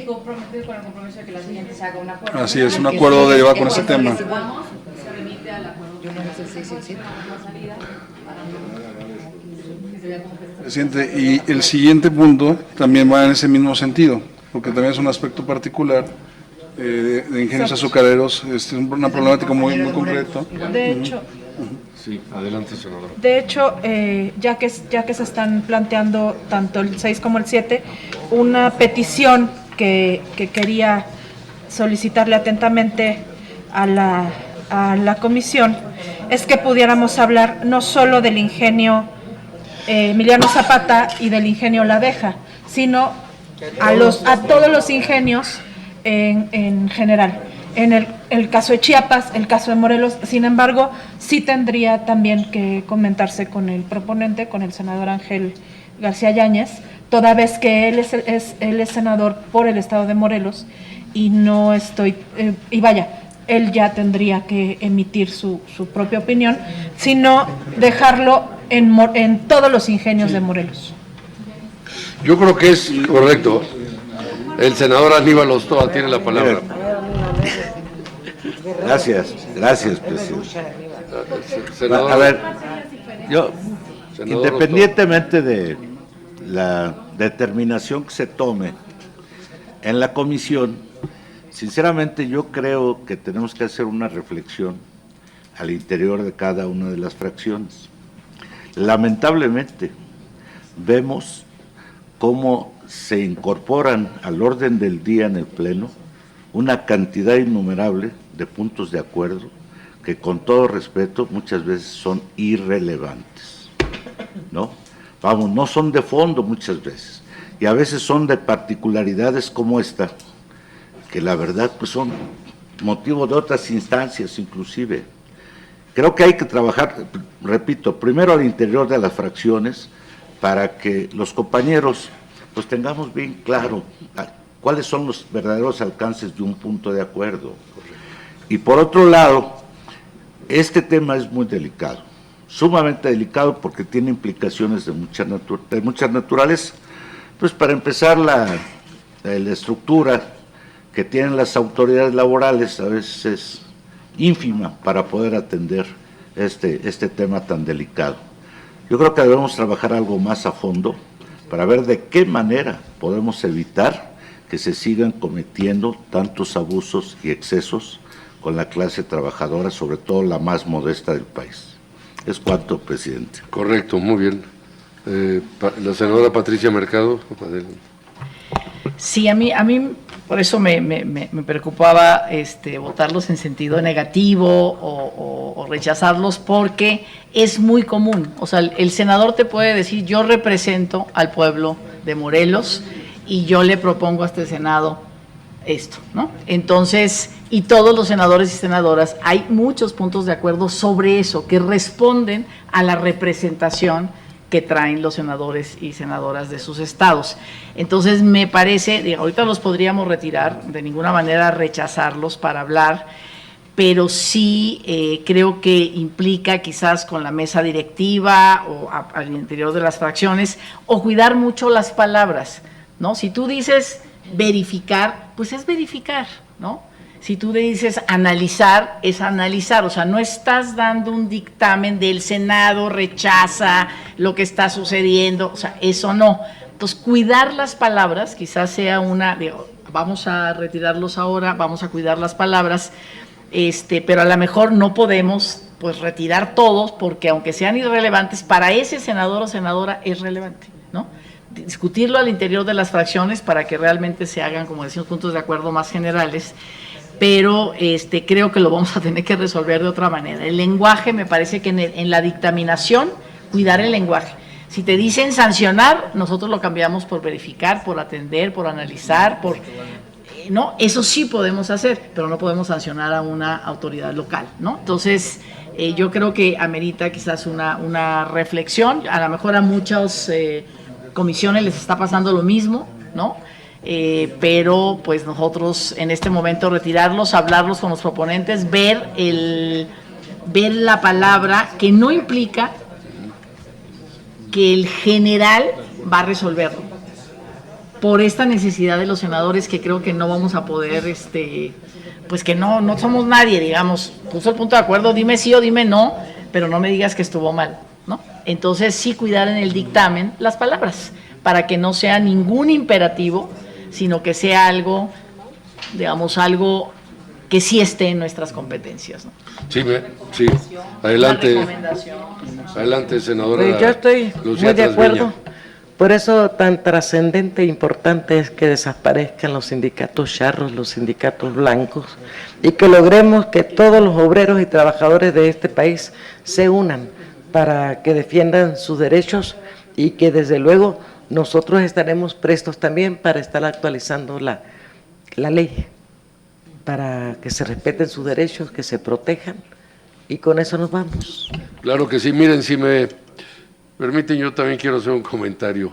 comprometido con el compromiso de que la siguiente se haga un acuerdo. Así es, un acuerdo de llevar con ese tema. Se remite al acuerdo. Presidente, y el siguiente punto también va en ese mismo sentido, porque también es un aspecto particular de ingenios azucareros, es una problemática muy concreta. De hecho, Sí, adelante, senadora. De hecho, ya que se están planteando tanto el 6 como el 7, una petición que quería solicitarle atentamente a la comisión, es que pudiéramos hablar no solo del ingenio Emiliano Zapata y del ingenio La Abeja, sino a todos los ingenios en general. En el caso de Chiapas, el caso de Morelos, sin embargo, sí tendría también que comentarse con el proponente, con el senador Ángel García Yáñez, toda vez que él es senador por el estado de Morelos y no estoy, él ya tendría que emitir su propia opinión, sino dejarlo en todos los ingenios de Morelos. Yo creo que es correcto. El senador Aníbal Ostoa tiene la palabra. Gracias, presidente. Senador, A ver, yo, senador independientemente de la determinación que se tome en la comisión, sinceramente yo creo que tenemos que hacer una reflexión al interior de cada una de las fracciones. Lamentablemente, vemos cómo se incorporan al orden del día en el Pleno una cantidad innumerable de puntos de acuerdo que, con todo respeto, muchas veces son irrelevantes, ¿no? Vamos, no son de fondo muchas veces, y a veces son de particularidades como esta, que la verdad pues son motivo de otras instancias inclusive. Creo que hay que trabajar, repito, primero al interior de las fracciones, para que los compañeros pues tengamos bien claro cuáles son los verdaderos alcances de un punto de acuerdo. Y por otro lado, este tema es muy delicado, sumamente delicado porque tiene implicaciones de mucha naturaleza. Pues para empezar, la estructura que tienen las autoridades laborales a veces es ínfima para poder atender este tema tan delicado. Yo creo que debemos trabajar algo más a fondo para ver de qué manera podemos evitar que se sigan cometiendo tantos abusos y excesos con la clase trabajadora, sobre todo la más modesta del país. Es cuanto, presidente. Correcto, muy bien. La senadora Patricia Mercado. Adelante. Sí, a mí por eso me preocupaba votarlos en sentido negativo o rechazarlos, porque es muy común. O sea, el senador te puede decir, yo represento al pueblo de Morelos y yo le propongo a este Senado esto, ¿no? Entonces, y todos los senadores y senadoras, hay muchos puntos de acuerdo sobre eso, que responden a la representación que traen los senadores y senadoras de sus estados. Entonces, me parece, ahorita los podríamos retirar, de ninguna manera rechazarlos para hablar, pero sí creo que implica quizás con la mesa directiva o al interior de las fracciones, o cuidar mucho las palabras, ¿no? Si tú dices verificar, pues es verificar, ¿no? Si tú le dices analizar, es analizar, o sea, no estás dando un dictamen del Senado, rechaza lo que está sucediendo, o sea, eso no. Entonces, cuidar las palabras, quizás sea vamos a retirarlos ahora, vamos a cuidar las palabras, pero a lo mejor no podemos, pues, retirar todos, porque aunque sean irrelevantes, para ese senador o senadora es relevante, ¿no? Discutirlo al interior de las fracciones para que realmente se hagan, como decimos, puntos de acuerdo más generales, pero creo que lo vamos a tener que resolver de otra manera. El lenguaje, me parece que en la dictaminación, cuidar el lenguaje. Si te dicen sancionar, nosotros lo cambiamos por verificar, por atender, por analizar, ¿no? Eso sí podemos hacer, pero no podemos sancionar a una autoridad local, ¿no? Entonces, yo creo que amerita quizás una reflexión. A lo mejor a muchas comisiones les está pasando lo mismo, ¿no? Pero pues nosotros en este momento retirarlos, hablarlos con los proponentes, ver la palabra, que no implica que el general va a resolverlo, por esta necesidad de los senadores, que creo que no vamos a poder, pues que no somos nadie, digamos, puso el punto de acuerdo, dime sí o dime no, pero no me digas que estuvo mal, ¿no? Entonces sí cuidar en el dictamen las palabras, para que no sea ningún imperativo, sino que sea algo, digamos, algo que sí esté en nuestras competencias, ¿no? Sí, adelante. Adelante, senadora. Yo estoy Lucía muy de acuerdo. Trasviña. Por eso tan trascendente e importante es que desaparezcan los sindicatos charros, los sindicatos blancos, y que logremos que todos los obreros y trabajadores de este país se unan para que defiendan sus derechos, y que desde luego nosotros estaremos prestos también para estar actualizando la ley, para que se respeten sus derechos, que se protejan, y con eso nos vamos. Claro que sí. Miren, si me permiten, yo también quiero hacer un comentario.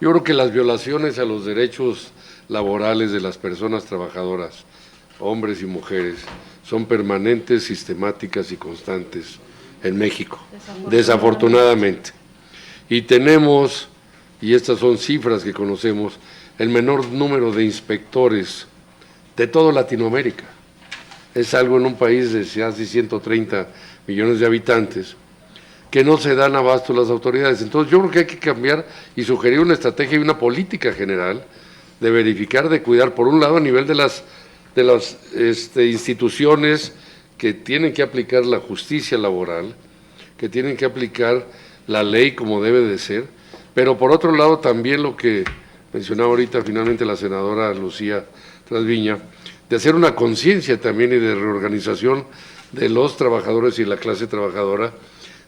Yo creo que las violaciones a los derechos laborales de las personas trabajadoras, hombres y mujeres, son permanentes, sistemáticas y constantes en México, desafortunadamente. Y tenemos, y estas son cifras que conocemos, el menor número de inspectores de toda Latinoamérica. Es algo en un país de casi 130 millones de habitantes que no se dan abasto las autoridades. Entonces yo creo que hay que cambiar y sugerir una estrategia y una política general de verificar, de cuidar, por un lado a nivel de las instituciones que tienen que aplicar la justicia laboral, que tienen que aplicar la ley como debe de ser, pero por otro lado también lo que mencionaba ahorita finalmente la senadora Lucía Trasviña, de hacer una conciencia también y de reorganización de los trabajadores y la clase trabajadora,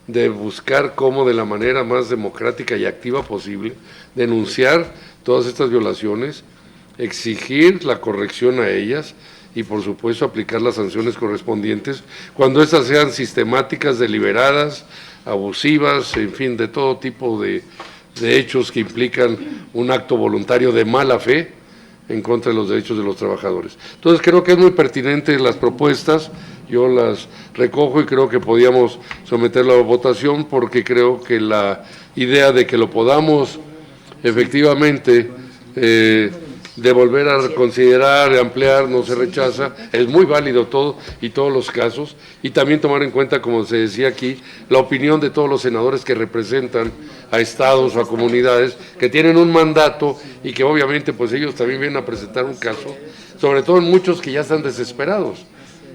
de buscar cómo de la manera más democrática y activa posible denunciar todas estas violaciones, exigir la corrección a ellas y por supuesto aplicar las sanciones correspondientes cuando estas sean sistemáticas, deliberadas, abusivas, en fin, de todo tipo de hechos que implican un acto voluntario de mala fe en contra de los derechos de los trabajadores. Entonces creo que es muy pertinente las propuestas. yo las recojo y creo que podíamos someterlo a votación porque creo que la idea de que lo podamos efectivamente de volver a considerar, ampliar, no se rechaza, es muy válido todo y todos los casos, y también tomar en cuenta, como se decía aquí, la opinión de todos los senadores que representan a estados o a comunidades que tienen un mandato y que obviamente pues ellos también vienen a presentar un caso, sobre todo en muchos que ya están desesperados,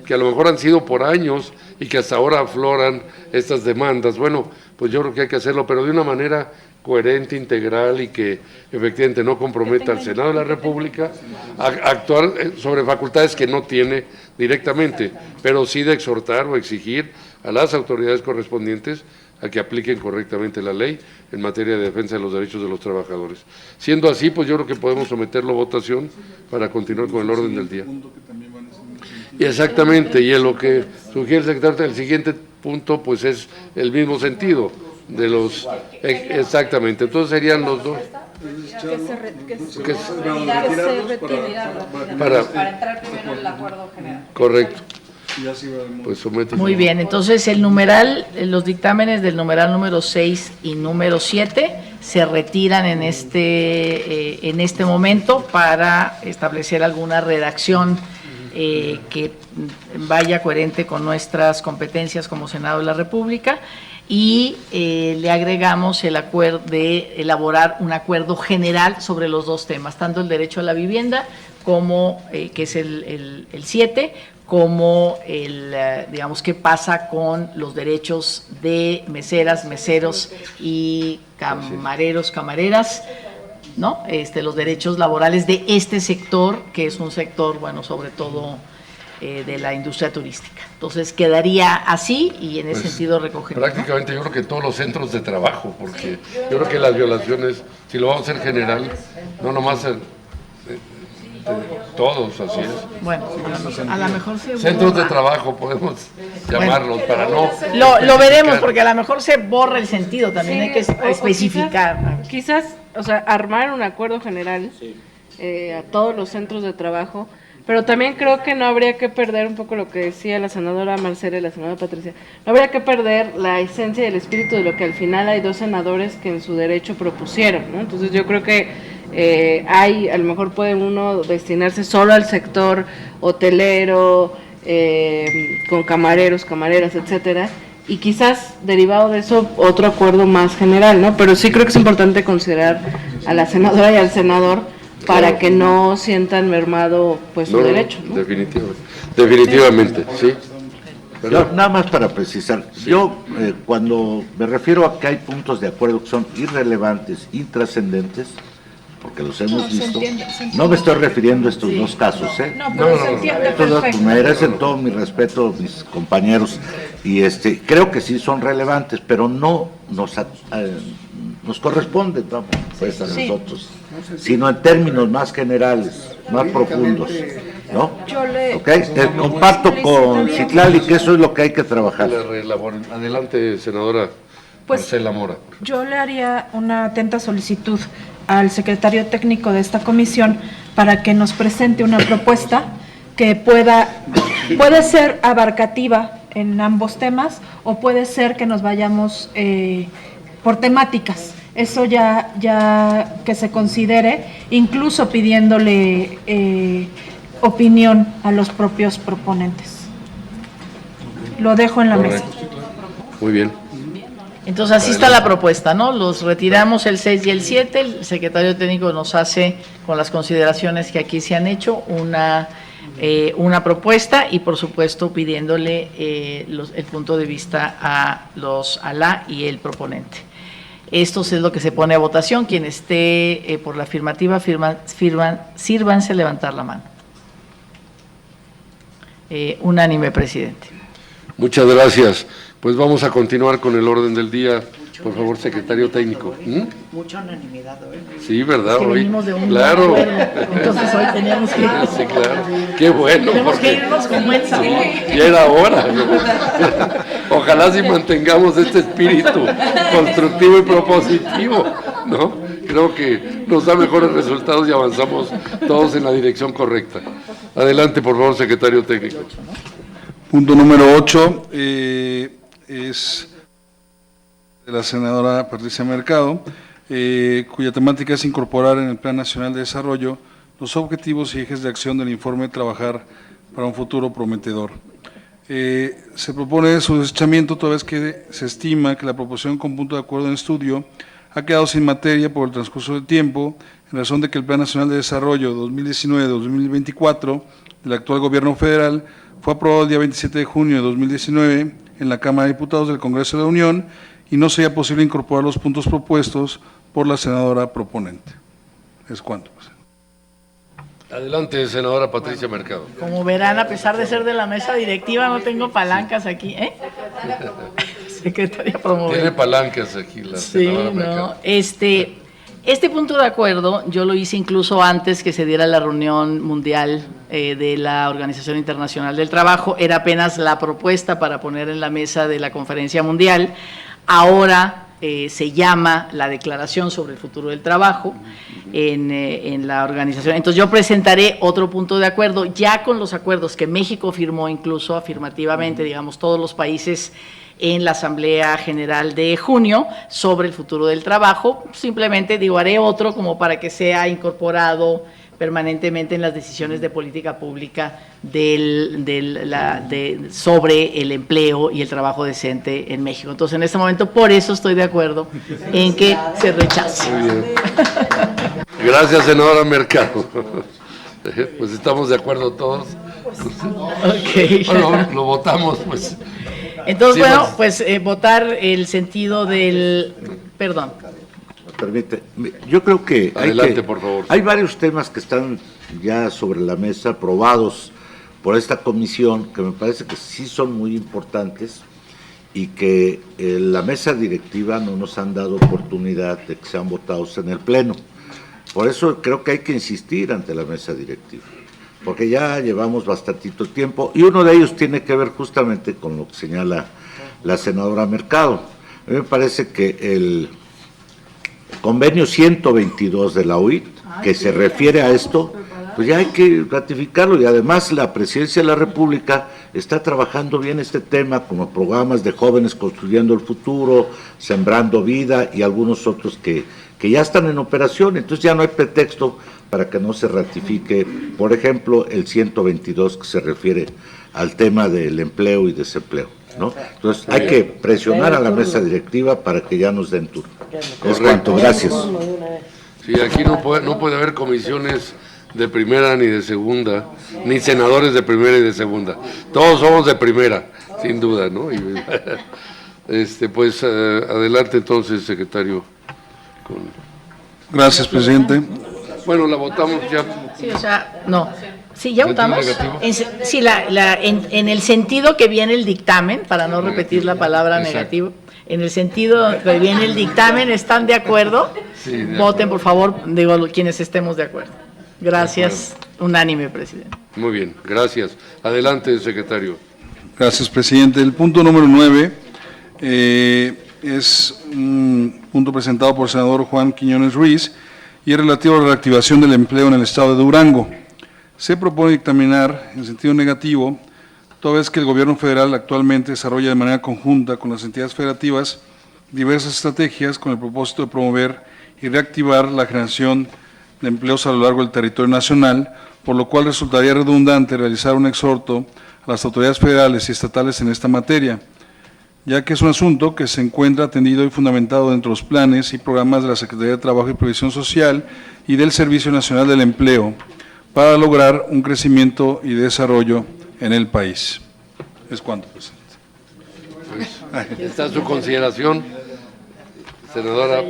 que a lo mejor han sido por años y que hasta ahora afloran estas demandas. Bueno, pues yo creo que hay que hacerlo, pero de una manera coherente, integral y que efectivamente no comprometa al Senado de la República a actuar sobre facultades que no tiene directamente, pero sí de exhortar o exigir a las autoridades correspondientes a que apliquen correctamente la ley en materia de defensa de los derechos de los trabajadores. Siendo así, pues yo creo que podemos someterlo a votación para continuar con el orden del día. Y exactamente, y en lo que sugiere el secretario, el siguiente punto pues es el mismo sentido de los exactamente, entonces serían los dos para entrar primero en el acuerdo general. Correcto. Pues muy bien, entonces el numeral, los dictámenes del numeral número 6 y número 7 se retiran en este momento para establecer alguna redacción que vaya coherente con nuestras competencias como Senado de la República, y le agregamos el acuerdo de elaborar un acuerdo general sobre los dos temas, tanto el derecho a la vivienda como, que es el 7, como digamos, qué pasa con los derechos de meseras, meseros y camareros, camareras, ¿no? Los derechos laborales de este sector, que es un sector, bueno, sobre todo de la industria turística. Entonces quedaría así y en ese sentido recoger. Prácticamente, ¿no? Yo creo que todos los centros de trabajo, porque yo creo que las violaciones, si lo vamos a hacer general, no nomás todos, así es. Bueno, a lo mejor se centros de trabajo podemos llamarlos, para no... Lo veremos, porque a lo mejor se borra el sentido, también hay que especificar. Quizás, o sea, armar un acuerdo general a todos los centros de trabajo, pero también creo que no habría que perder un poco lo que decía la senadora Marcela y la senadora Patricia, no habría que perder la esencia y el espíritu de lo que al final hay dos senadores que en su derecho propusieron, ¿no? Entonces yo creo que a lo mejor puede uno destinarse solo al sector hotelero, con camareros, camareras, etcétera, y quizás derivado de eso otro acuerdo más general, ¿no? Pero sí creo que es importante considerar a la senadora y al senador para que no sientan mermado pues su derecho, ¿no? Definitivamente, sí. Yo, nada más para precisar, sí. Yo cuando me refiero a que hay puntos de acuerdo que son irrelevantes, intrascendentes, porque los hemos visto, se entiende. No me estoy refiriendo a estos dos casos, ¿eh? No, pero se entiende perfecto. Merecen todo mi respeto mis compañeros, y creo que sí son relevantes, pero no nos corresponde, ¿no? Pues a nosotros, sino en términos más generales, más profundos, ¿no? Comparto con Citlali que eso es lo que hay que trabajar. Adelante, senadora Marcela Mora. Yo le haría una atenta solicitud al secretario técnico de esta comisión para que nos presente una propuesta que puede ser abarcativa en ambos temas, o puede ser que nos vayamos por temáticas. Eso ya que se considere, incluso pidiéndole opinión a los propios proponentes. Lo dejo en la mesa. Muy bien. Entonces así está la propuesta, ¿no? Los retiramos el 6 y el 7, el secretario técnico nos hace, con las consideraciones que aquí se han hecho, una propuesta, y por supuesto pidiéndole el punto de vista a la y el proponente. Esto es lo que se pone a votación. Quien esté por la afirmativa, sírvanse levantar la mano. Unánime, presidente. Muchas gracias. Pues vamos a continuar con el orden del día. Por favor, secretario técnico. Mucha unanimidad hoy. Sí, ¿verdad? Es que hoy. venimos de un claro. Entonces hoy teníamos que irnos. Sí, claro. Qué bueno. Tenemos que irnos con buen sabor. Ya era hora, ¿no? Ojalá si mantengamos este espíritu constructivo y propositivo, ¿no? Creo que nos da mejores resultados y avanzamos todos en la dirección correcta. Adelante, por favor, secretario técnico. Punto número 8 es de la senadora Patricia Mercado, cuya temática es incorporar en el Plan Nacional de Desarrollo los objetivos y ejes de acción del informe Trabajar para un futuro prometedor. Se propone su desechamiento toda vez que se estima que la proposición con punto de acuerdo en estudio ha quedado sin materia por el transcurso del tiempo, en razón de que el Plan Nacional de Desarrollo 2019-2024 del actual Gobierno Federal fue aprobado el día 27 de junio de 2019 en la Cámara de Diputados del Congreso de la Unión y no sería posible incorporar los puntos propuestos por la senadora proponente. Es cuanto. Adelante, senadora Patricia Mercado. Como verán, a pesar de ser de la mesa directiva, no tengo palancas aquí, ¿eh? Secretaria promover. Tiene palancas aquí la senadora Mercado. Este punto de acuerdo yo lo hice incluso antes que se diera la reunión mundial de la Organización Internacional del Trabajo. Era apenas la propuesta para poner en la mesa de la conferencia mundial. Ahora se llama la Declaración sobre el Futuro del Trabajo en la organización. Entonces yo presentaré otro punto de acuerdo, ya con los acuerdos que México firmó incluso afirmativamente, digamos, todos los países en la Asamblea General de junio sobre el futuro del trabajo. Simplemente haré otro como para que sea incorporado permanentemente en las decisiones de política pública sobre el empleo y el trabajo decente en México. Entonces, en este momento, por eso estoy de acuerdo en que se rechace. Muy bien. Gracias, senadora Mercado. Pues estamos de acuerdo todos. Okay. Bueno, lo votamos, pues. Entonces, Sí, bueno, pues votar el sentido del... Perdón. Permite, yo creo que Adelante, por favor. Hay varios temas que están ya sobre la mesa, aprobados por esta comisión, que me parece que sí son muy importantes y que la mesa directiva no nos han dado oportunidad de que sean votados en el Pleno. Por eso creo que hay que insistir ante la mesa directiva, porque ya llevamos bastantito tiempo, y uno de ellos tiene que ver justamente con lo que señala la senadora Mercado. A mí me parece que el convenio 122 de la OIT, que se refiere a esto, pues ya hay que ratificarlo, y además la Presidencia de la República está trabajando bien este tema, como programas de jóvenes construyendo el futuro, sembrando vida, y algunos otros que ya están en operación. Entonces ya no hay pretexto para que no se ratifique, por ejemplo, el 122, que se refiere al tema del empleo y desempleo, ¿no? Entonces hay que presionar a la mesa directiva para que ya nos den turno. Es cuanto, gracias. Sí, aquí no puede haber comisiones de primera ni de segunda, ni senadores de primera y de segunda. Todos somos de primera, sin duda, ¿no? Y, pues adelante entonces, secretario. Gracias, presidente. Bueno, la votamos ya. Sí, o sea, no. Sí, ya ¿Sentido votamos. negativo? En el sentido que viene el dictamen, para no repetir la palabra Exacto. negativo, en el sentido que viene el dictamen, ¿están de acuerdo? Sí, de acuerdo. Voten, por favor, quienes estemos de acuerdo. Gracias, unánime, presidente. Muy bien, gracias. Adelante, secretario. Gracias, presidente. El punto número 9 es un punto presentado por el senador Juan Quiñones Ruiz y es relativo a la reactivación del empleo en el estado de Durango. Se propone dictaminar en sentido negativo, toda vez que el gobierno federal actualmente desarrolla de manera conjunta con las entidades federativas diversas estrategias con el propósito de promover y reactivar la generación de empleos a lo largo del territorio nacional, por lo cual resultaría redundante realizar un exhorto a las autoridades federales y estatales en esta materia, ya que es un asunto que se encuentra atendido y fundamentado dentro de los planes y programas de la Secretaría de Trabajo y Previsión Social y del Servicio Nacional del Empleo, para lograr un crecimiento y desarrollo en el país. Es cuanto, presidente. Pues, está su consideración, senadora.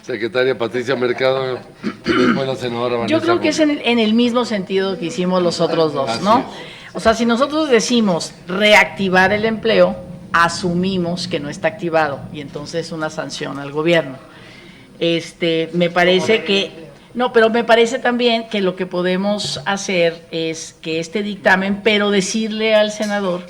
Secretaria Patricia Mercado, y después la senadora Vanessa Yo creo que es Gómez. en el mismo sentido que hicimos los otros dos, ¿no? Así O sea, si nosotros decimos reactivar el empleo, asumimos que no está activado y entonces una sanción al gobierno. Me parece que... No, pero me parece también que lo que podemos hacer es que este dictamen, pero decirle al senador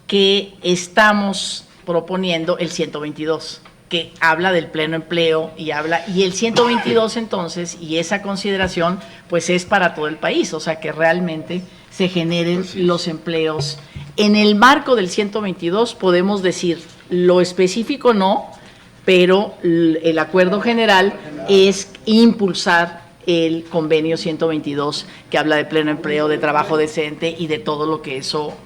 que estamos proponiendo el 122, que habla del pleno empleo y el 122 entonces, y esa consideración pues es para todo el país, o sea que realmente se generen los empleos. En el marco del 122 podemos decir, lo específico no, pero el acuerdo general es impulsar el convenio 122 que habla de pleno empleo, de trabajo decente y de todo lo que eso,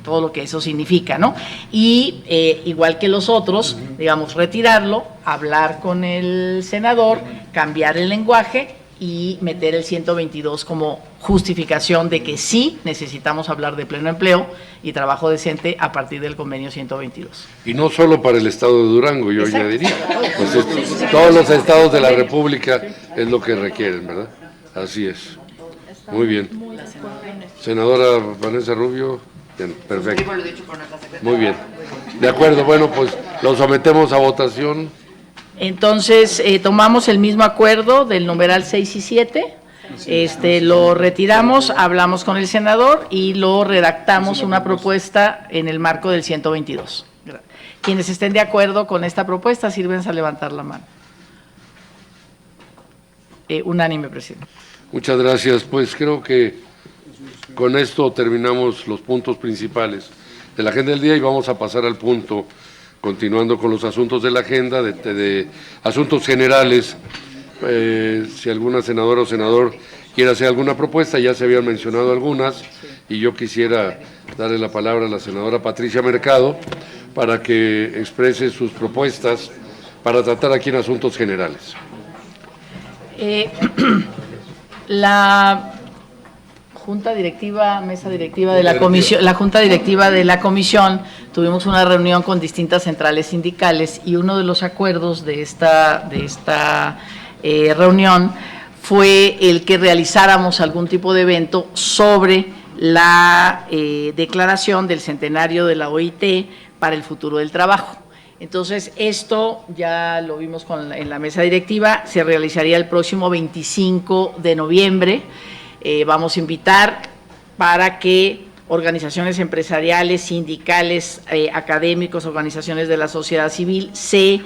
todo lo que eso significa, ¿no? Y igual que los otros, digamos, retirarlo, hablar con el senador, cambiar el lenguaje y meter el 122 como justificación de que sí necesitamos hablar de pleno empleo y trabajo decente a partir del convenio 122. Y no solo para el estado de Durango, yo añadiría, pues todos los estados de la República es lo que requieren, ¿verdad? Así es. Muy bien. Senadora Vanessa Rubio, bien, perfecto. Muy bien. De acuerdo, bueno, pues lo sometemos a votación. Entonces, tomamos el mismo acuerdo del numeral 6 y 7, lo retiramos, hablamos con el senador y lo redactamos una propuesta en el marco del 122. Quienes estén de acuerdo con esta propuesta, sírvense a levantar la mano. Unánime, presidente. Muchas gracias. Pues creo que con esto terminamos los puntos principales de la agenda del día y vamos a pasar al punto, continuando con los asuntos de la agenda, de asuntos generales. Si alguna senadora o senador quiere hacer alguna propuesta, ya se habían mencionado algunas, y yo quisiera darle la palabra a la senadora Patricia Mercado para que exprese sus propuestas para tratar aquí en asuntos generales. La Junta Directiva, Mesa Directiva de la Comisión, la Junta Directiva de la Comisión, tuvimos una reunión con distintas centrales sindicales y uno de los acuerdos de esta reunión fue el que realizáramos algún tipo de evento sobre la declaración del centenario de la OIT para el futuro del trabajo. Entonces, esto ya lo vimos en la mesa directiva, se realizaría el próximo 25 de noviembre. Vamos a invitar para que organizaciones empresariales, sindicales, académicos, organizaciones de la sociedad civil se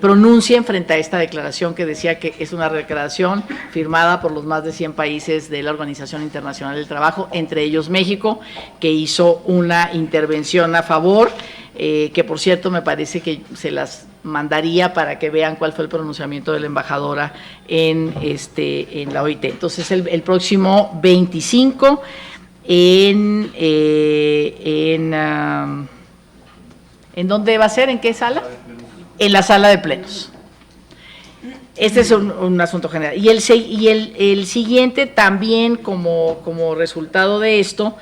pronuncien frente a esta declaración que decía que es una declaración firmada por los más de 100 países de la Organización Internacional del Trabajo, entre ellos México, que hizo una intervención a favor, que por cierto me parece que se las mandaría para que vean cuál fue el pronunciamiento de la embajadora en la OIT. Entonces el próximo 25 ¿en dónde va a ser? ¿En qué sala? En la sala de plenos. Este es un asunto general. Y el siguiente también como resultado de esto,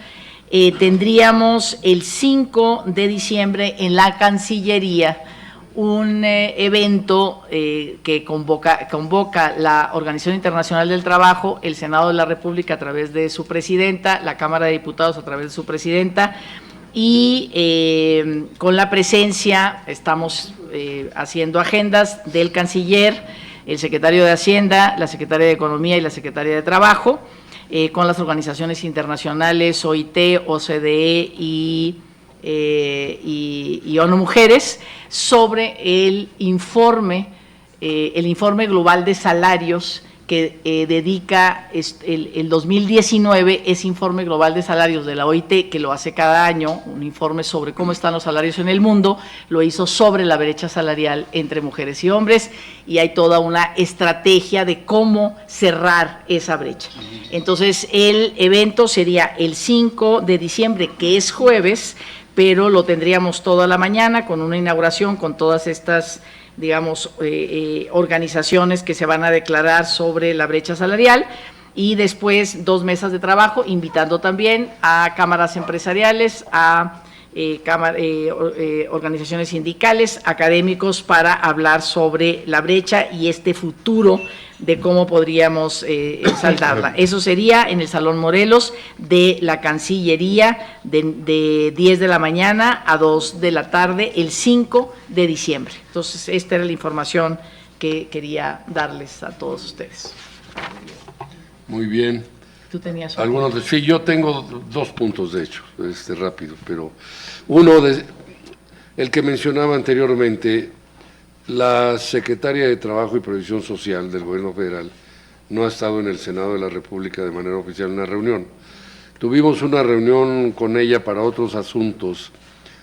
tendríamos el 5 de diciembre en la Cancillería un evento que convoca la Organización Internacional del Trabajo, el Senado de la República a través de su presidenta, la Cámara de Diputados a través de su presidenta, y con la presencia estamos haciendo agendas del canciller, el secretario de Hacienda, la secretaria de Economía y la secretaria de Trabajo, con las organizaciones internacionales OIT, OCDE y ONU Mujeres sobre el informe global de salarios que dedica el 2019, ese informe global de salarios de la OIT, que lo hace cada año, un informe sobre cómo están los salarios en el mundo, lo hizo sobre la brecha salarial entre mujeres y hombres, y hay toda una estrategia de cómo cerrar esa brecha. Entonces, el evento sería el 5 de diciembre, que es jueves, pero lo tendríamos toda la mañana con una inauguración con todas estas, digamos, organizaciones que se van a declarar sobre la brecha salarial, y después 2 mesas de trabajo, invitando también a cámaras empresariales, a organizaciones sindicales, académicos, para hablar sobre la brecha y este futuro de cómo podríamos saldarla. Eso sería en el Salón Morelos de la Cancillería de 10 de la mañana a 2 de la tarde, el 5 de diciembre. Entonces, esta era la información que quería darles a todos ustedes. Muy bien. ¿Tú tenías algunos? Sí, yo tengo 2 puntos, de hecho, rápido, pero uno, el que mencionaba anteriormente, La secretaria de Trabajo y Previsión Social del Gobierno Federal no ha estado en el Senado de la República de manera oficial en una reunión. Tuvimos una reunión con ella para otros asuntos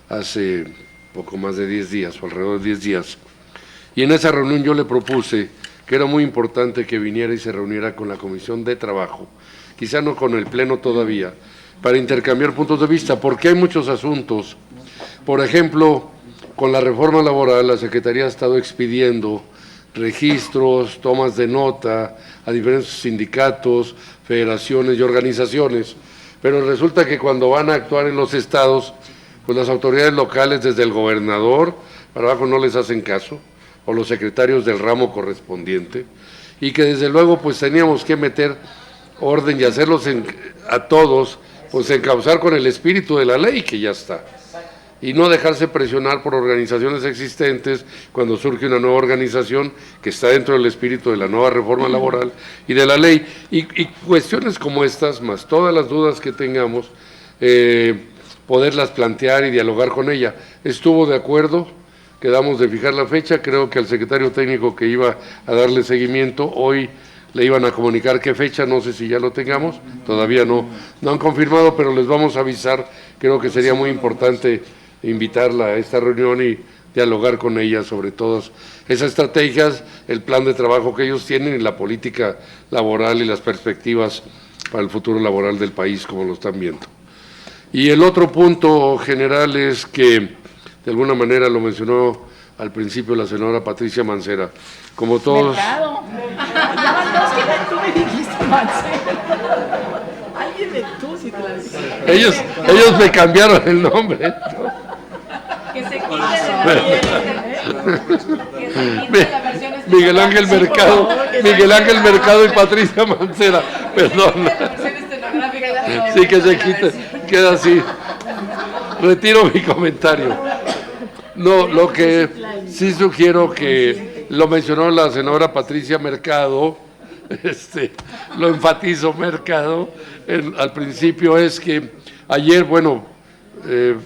hace poco más de 10 días, o alrededor de 10 días, y en esa reunión yo le propuse que era muy importante que viniera y se reuniera con la Comisión de Trabajo, quizá no con el Pleno todavía, para intercambiar puntos de vista, porque hay muchos asuntos. Por ejemplo, con la reforma laboral, la Secretaría ha estado expidiendo registros, tomas de nota a diferentes sindicatos, federaciones y organizaciones, pero resulta que cuando van a actuar en los estados, pues las autoridades locales, desde el gobernador para abajo, no les hacen caso, o los secretarios del ramo correspondiente, y que desde luego pues teníamos que meter orden y hacerlos a todos, pues encauzar con el espíritu de la ley que ya está, y no dejarse presionar por organizaciones existentes cuando surge una nueva organización que está dentro del espíritu de la nueva reforma laboral y de la ley, y cuestiones como estas, más todas las dudas que tengamos, poderlas plantear y dialogar con ella. Estuvo de acuerdo, quedamos de fijar la fecha, creo que al secretario técnico que iba a darle seguimiento, hoy le iban a comunicar qué fecha, no sé si ya lo tengamos, todavía no han confirmado, pero les vamos a avisar. Creo que sería muy importante invitarla a esta reunión y dialogar con ella sobre todas esas estrategias, el plan de trabajo que ellos tienen y la política laboral y las perspectivas para el futuro laboral del país, como lo están viendo. Y el otro punto general es que, de alguna manera lo mencionó al principio la senadora Patricia Mancera, como todos... Mercado. Ya van dos que tú me dijiste, Mancera. Alguien de tú, si te la dijiste. Ellos me cambiaron el nombre. Que se quite de la versión Miguel Ángel Mercado y Patricia Mancera, perdón. Sí, que se quite, queda así. Retiro mi comentario. No, lo que sí sugiero que lo mencionó la senadora Patricia Mercado, lo enfatizo Mercado, al principio, es que ayer,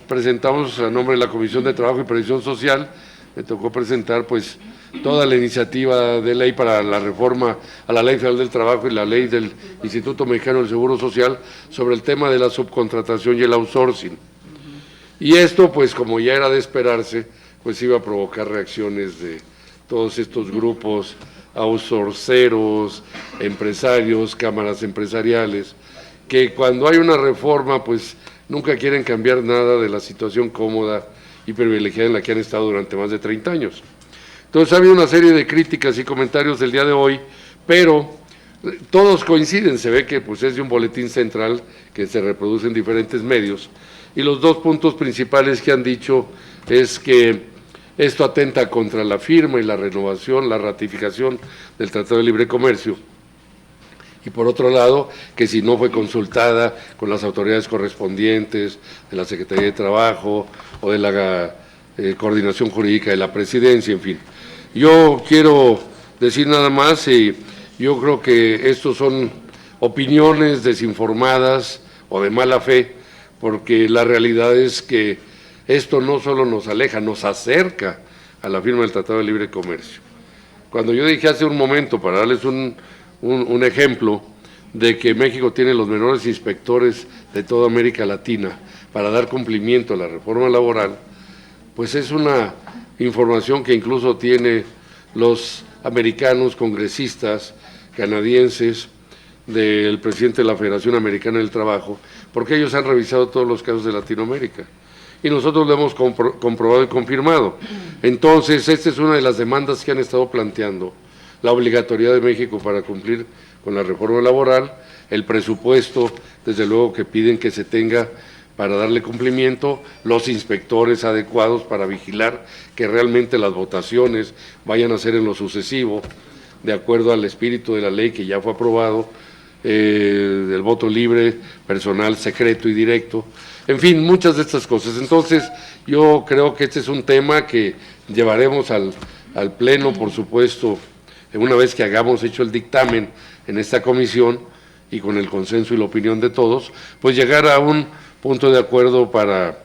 presentamos a nombre de la Comisión de Trabajo y Previsión Social, me tocó presentar pues toda la iniciativa de ley para la reforma a la Ley Federal del Trabajo y la ley del Instituto Mexicano del Seguro Social sobre el tema de la subcontratación y el outsourcing. Y esto, pues como ya era de esperarse, pues iba a provocar reacciones de todos estos grupos outsourceros, empresarios, cámaras empresariales, que cuando hay una reforma, pues nunca quieren cambiar nada de la situación cómoda y privilegiada en la que han estado durante más de 30 años. Entonces ha habido una serie de críticas y comentarios del día de hoy, pero todos coinciden, se ve que pues es de un boletín central que se reproduce en diferentes medios, y los dos puntos principales que han dicho es que esto atenta contra la firma y la renovación, la ratificación del Tratado de Libre Comercio, y por otro lado, que si no fue consultada con las autoridades correspondientes de la Secretaría de Trabajo o de la Coordinación Jurídica de la Presidencia, en fin. Yo quiero decir nada más, y yo creo que estos son opiniones desinformadas o de mala fe, porque la realidad es que esto no solo nos aleja, nos acerca a la firma del Tratado de Libre Comercio. Cuando yo dije hace un momento, para darles un ejemplo, de que México tiene los menores inspectores de toda América Latina para dar cumplimiento a la reforma laboral, pues es una información que incluso tiene los americanos, congresistas canadienses, del presidente de la Federación Americana del Trabajo, porque ellos han revisado todos los casos de Latinoamérica, y nosotros lo hemos comprobado y confirmado. Entonces, esta es una de las demandas que han estado planteando, la obligatoriedad de México para cumplir con la reforma laboral, el presupuesto, desde luego que piden que se tenga para darle cumplimiento, los inspectores adecuados para vigilar que realmente las votaciones vayan a ser en lo sucesivo, de acuerdo al espíritu de la ley que ya fue aprobado, del voto libre, personal, secreto y directo, en fin, muchas de estas cosas. Entonces, yo creo que este es un tema que llevaremos al Pleno, por supuesto, una vez que hayamos hecho el dictamen en esta comisión y con el consenso y la opinión de todos, pues llegar a un punto de acuerdo para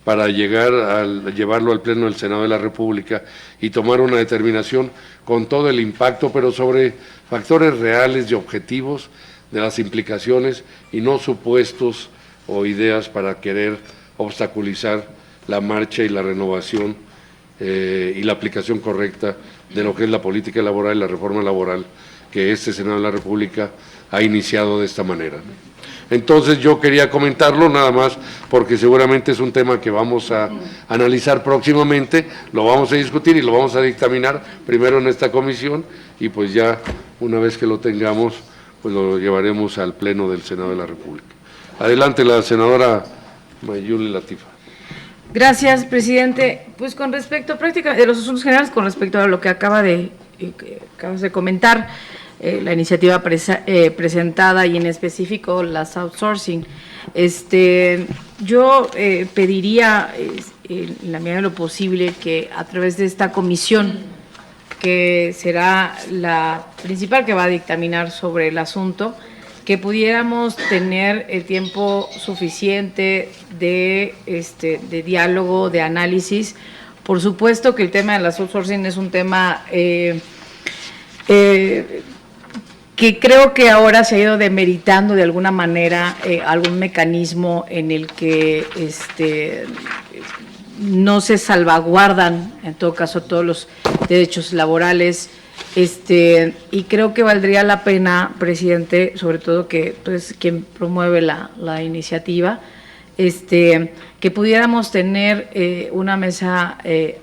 para llevarlo al Pleno del Senado de la República y tomar una determinación con todo el impacto, pero sobre factores reales y objetivos de las implicaciones y no supuestos o ideas para querer obstaculizar la marcha y la renovación y la aplicación correcta de lo que es la política laboral y la reforma laboral que este Senado de la República ha iniciado de esta manera. Entonces yo quería comentarlo nada más porque seguramente es un tema que vamos a analizar próximamente, lo vamos a discutir y lo vamos a dictaminar primero en esta comisión y pues ya una vez que lo tengamos pues lo llevaremos al Pleno del Senado de la República. Adelante la senadora Mayuli Latifa. Gracias, presidente. Pues con respecto prácticamente de los asuntos generales, con respecto a lo que acabas de comentar, la iniciativa presentada y en específico las outsourcing, yo pediría en la medida de lo posible que a través de esta comisión, que será la principal que va a dictaminar sobre el asunto, que pudiéramos tener el tiempo suficiente de diálogo, de análisis. Por supuesto que el tema de las outsourcing es un tema que creo que ahora se ha ido demeritando de alguna manera algún mecanismo en el que no se salvaguardan, en todo caso, todos los derechos laborales. Y creo que valdría la pena, presidente, sobre todo que pues quien promueve la iniciativa, que pudiéramos tener una mesa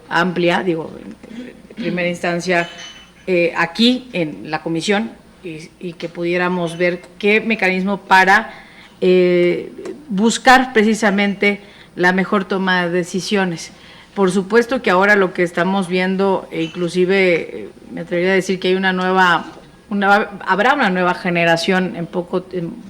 amplia, digo, en primera instancia aquí en la comisión, y que pudiéramos ver qué mecanismo para buscar precisamente la mejor toma de decisiones. Por supuesto que ahora lo que estamos viendo, inclusive me atrevería a decir que hay habrá una nueva generación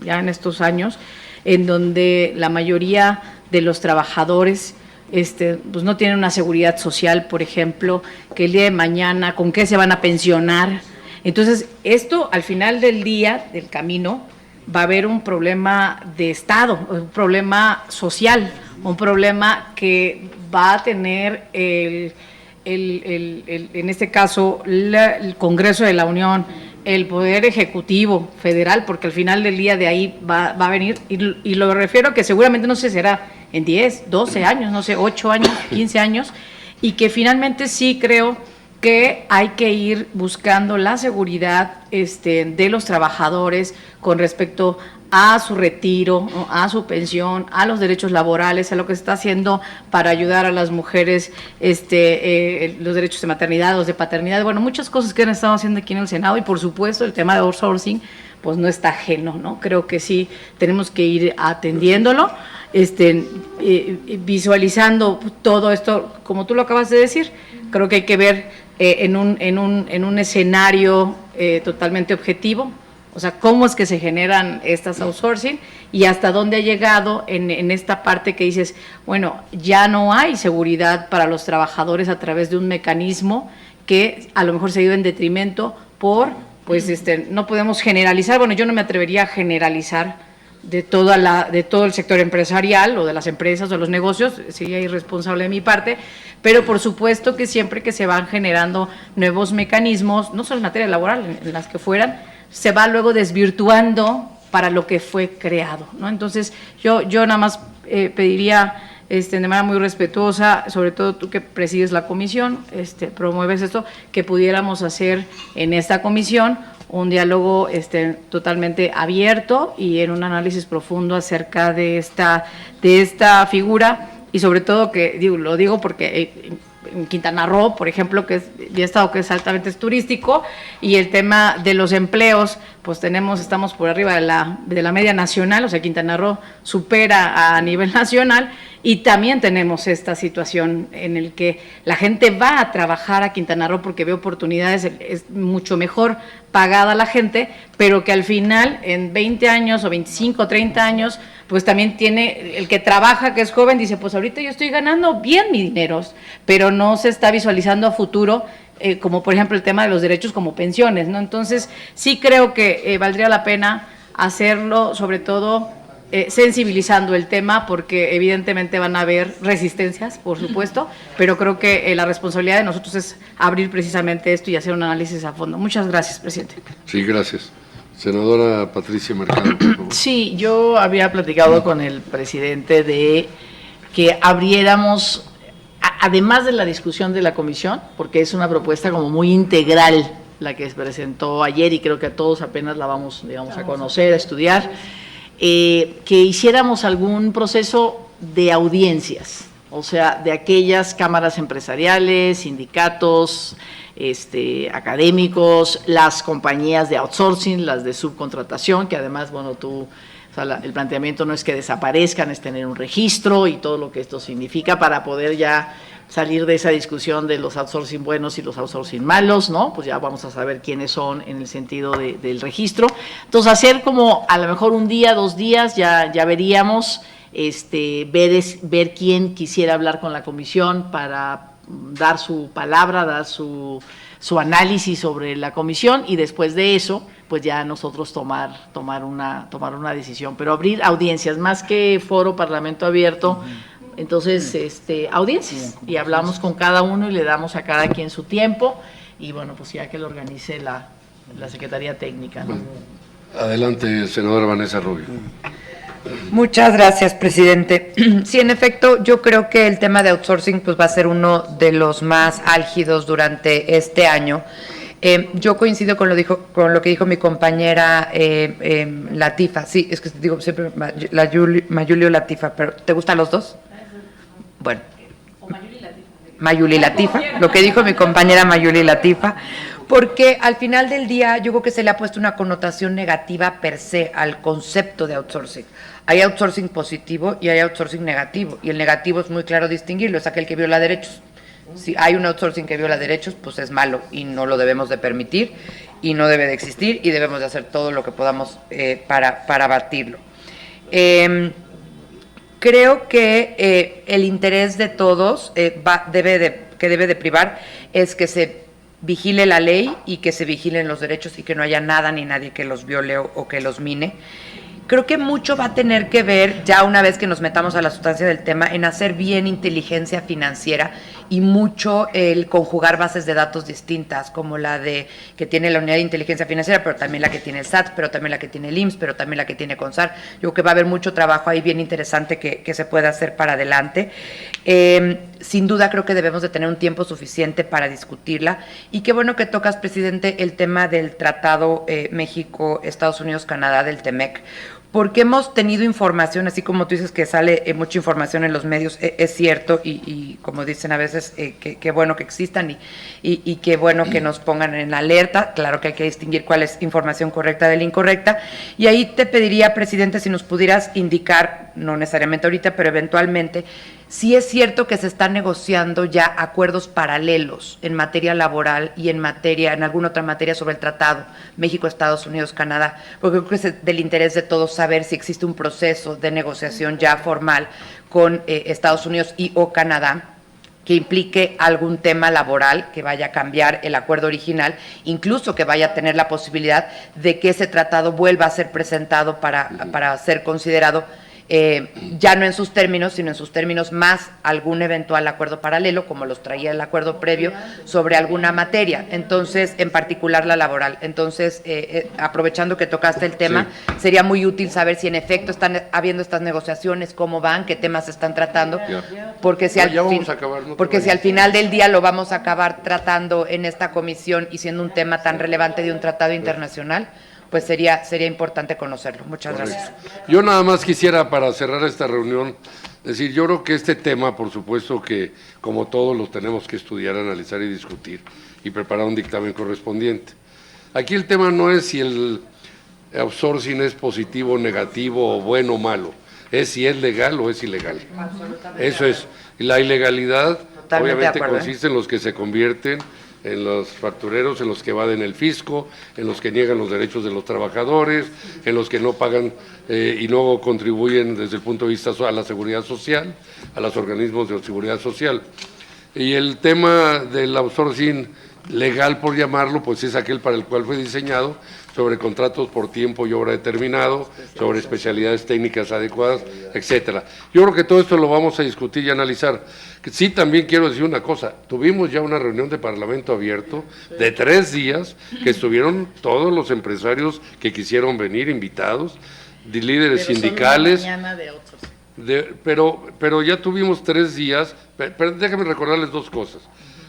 ya en estos años, en donde la mayoría de los trabajadores pues no tienen una seguridad social, por ejemplo, que el día de mañana, ¿con qué se van a pensionar? Entonces, esto al final del día, del camino, va a haber un problema de Estado, un problema social, un problema que va a tener en este caso el Congreso de la Unión, el Poder Ejecutivo Federal, porque al final del día de ahí va a venir, y lo refiero a que seguramente no sé, será en 10, 12 años, no sé, 8 años, 15 años, y que finalmente sí creo que hay que ir buscando la seguridad de los trabajadores con respecto a su retiro, a su pensión, a los derechos laborales, a lo que se está haciendo para ayudar a las mujeres, los derechos de maternidad, los de paternidad, bueno, muchas cosas que han estado haciendo aquí en el Senado, y por supuesto el tema de outsourcing, pues no está ajeno, ¿no? Creo que sí tenemos que ir atendiéndolo, visualizando todo esto, como tú lo acabas de decir. Creo que hay que ver en un escenario totalmente objetivo, o sea, cómo es que se generan estas outsourcing y hasta dónde ha llegado en esta parte que dices, bueno, ya no hay seguridad para los trabajadores a través de un mecanismo que a lo mejor se ha ido en detrimento por, pues, no podemos generalizar, bueno, yo no me atrevería a generalizar de todo el sector empresarial o de las empresas o de los negocios, sería irresponsable de mi parte, pero por supuesto que siempre que se van generando nuevos mecanismos, no solo en materia laboral, en las que fueran, se va luego desvirtuando para lo que fue creado, ¿no? Entonces, yo nada más pediría de manera muy respetuosa, sobre todo tú que presides la comisión, promueves esto, que pudiéramos hacer en esta comisión un diálogo totalmente abierto y en un análisis profundo acerca de esta figura, y sobre todo que lo digo porque en Quintana Roo, por ejemplo, que es ya estado que es altamente turístico, y el tema de los empleos, pues estamos por arriba de la media nacional, o sea, Quintana Roo supera a nivel nacional, y también tenemos esta situación en el que la gente va a trabajar a Quintana Roo porque ve oportunidades, es mucho mejor pagada la gente, pero que al final en 20 años o 25 o 30 años, pues también tiene, el que trabaja, que es joven, dice, pues ahorita yo estoy ganando bien mis dineros, pero no se está visualizando a futuro, como por ejemplo el tema de los derechos como pensiones, ¿no? Entonces, sí creo que valdría la pena hacerlo, sobre todo sensibilizando el tema, porque evidentemente van a haber resistencias, por supuesto, pero creo que la responsabilidad de nosotros es abrir precisamente esto y hacer un análisis a fondo. Muchas gracias, presidente. Sí, gracias. Senadora Patricia Mercado, por favor. Sí, yo había platicado con el presidente de que abriéramos, además de la discusión de la comisión, porque es una propuesta como muy integral la que se presentó ayer y creo que a todos apenas la vamos, digamos, a conocer, a estudiar, que hiciéramos algún proceso de audiencias, o sea, de aquellas cámaras empresariales, sindicatos, académicos, las compañías de outsourcing, las de subcontratación, que además, bueno, o sea, el planteamiento no es que desaparezcan, es tener un registro y todo lo que esto significa para poder ya salir de esa discusión de los outsourcing buenos y los outsourcing malos, ¿no? Pues ya vamos a saber quiénes son en el sentido del registro. Entonces, hacer como a lo mejor un día, 2 días, ya veríamos, ver quién quisiera hablar con la comisión para dar su palabra, dar su análisis sobre la comisión y después de eso, pues ya nosotros tomar una decisión. Pero abrir audiencias, más que foro parlamento abierto, entonces audiencias, y hablamos con cada uno y le damos a cada quien su tiempo, y bueno, pues ya que lo organice la Secretaría Técnica, ¿no? Adelante, senadora Vanessa Rubio. Muchas gracias, presidente. Sí, en efecto, yo creo que el tema de outsourcing pues va a ser uno de los más álgidos durante este año. Yo coincido con lo que dijo mi compañera Latifa. Sí, es que digo siempre Mayuli o Latifa, pero ¿te gustan los dos? Bueno. Mayuli Latifa, lo que dijo mi compañera Mayuli Latifa, porque al final del día yo creo que se le ha puesto una connotación negativa per se al concepto de outsourcing. Hay outsourcing positivo y hay outsourcing negativo, y el negativo es muy claro distinguirlo, es aquel que viola derechos. Si hay un outsourcing que viola derechos, pues es malo y no lo debemos de permitir y no debe de existir y debemos de hacer todo lo que podamos para abatirlo. Creo que el interés de todos debe de privar es que se vigile la ley y que se vigilen los derechos y que no haya nada ni nadie que los viole o que los mine. Creo que mucho va a tener que ver, ya una vez que nos metamos a la sustancia del tema, en hacer bien inteligencia financiera y mucho el conjugar bases de datos distintas, como la que tiene la Unidad de Inteligencia Financiera, pero también la que tiene el SAT, pero también la que tiene el IMSS, pero también la que tiene CONSAR. Yo creo que va a haber mucho trabajo ahí bien interesante que se puede hacer para adelante. Sin duda creo que debemos de tener un tiempo suficiente para discutirla, y qué bueno que tocas, presidente, el tema del Tratado México, Estados Unidos, Canadá, del TEMEC, porque hemos tenido información, así como tú dices que sale mucha información en los medios, es cierto, y como dicen a veces, qué bueno que existan y qué bueno que nos pongan en alerta. Claro que hay que distinguir cuál es información correcta de la incorrecta, y ahí te pediría, presidente, si nos pudieras indicar, no necesariamente ahorita, pero eventualmente, si es cierto que se están negociando ya acuerdos paralelos en materia laboral y en alguna otra materia sobre el tratado México, Estados Unidos, Canadá, porque creo que es del interés de todos saber si existe un proceso de negociación ya formal con Estados Unidos y o Canadá que implique algún tema laboral que vaya a cambiar el acuerdo original, incluso que vaya a tener la posibilidad de que ese tratado vuelva a ser presentado para ser considerado ya no en sus términos, sino en sus términos más algún eventual acuerdo paralelo, como los traía el acuerdo previo, sobre alguna materia, entonces, en particular la laboral. Entonces, aprovechando que tocaste el tema, sí, sería muy útil saber si en efecto están habiendo estas negociaciones, cómo van, qué temas se están tratando, porque si al final del día lo vamos a acabar tratando en esta comisión y siendo un tema tan relevante de un tratado internacional, pues sería importante conocerlo. Muchas gracias. Yo nada más quisiera, para cerrar esta reunión, decir, yo creo que este tema, por supuesto que, como todos, los tenemos que estudiar, analizar y discutir, y preparar un dictamen correspondiente. Aquí el tema no es si el outsourcing es positivo, negativo, o bueno o malo, es si es legal o es ilegal. Eso es. Y la ilegalidad, obviamente, consiste en los que se convierten en los factureros, en los que evaden el fisco, en los que niegan los derechos de los trabajadores, en los que no pagan y no contribuyen desde el punto de vista a la seguridad social, a los organismos de seguridad social. Y el tema del outsourcing, legal, por llamarlo, pues es aquel para el cual fue diseñado, sobre contratos por tiempo y obra determinado, sobre especialidades técnicas adecuadas, etcétera. Yo creo que todo esto lo vamos a discutir y analizar. Sí, también quiero decir una cosa, tuvimos ya una reunión de Parlamento abierto de 3 días, que estuvieron todos los empresarios que quisieron venir, invitados, de líderes sindicales. Pero ya tuvimos 3 días, pero déjenme recordarles 2 cosas.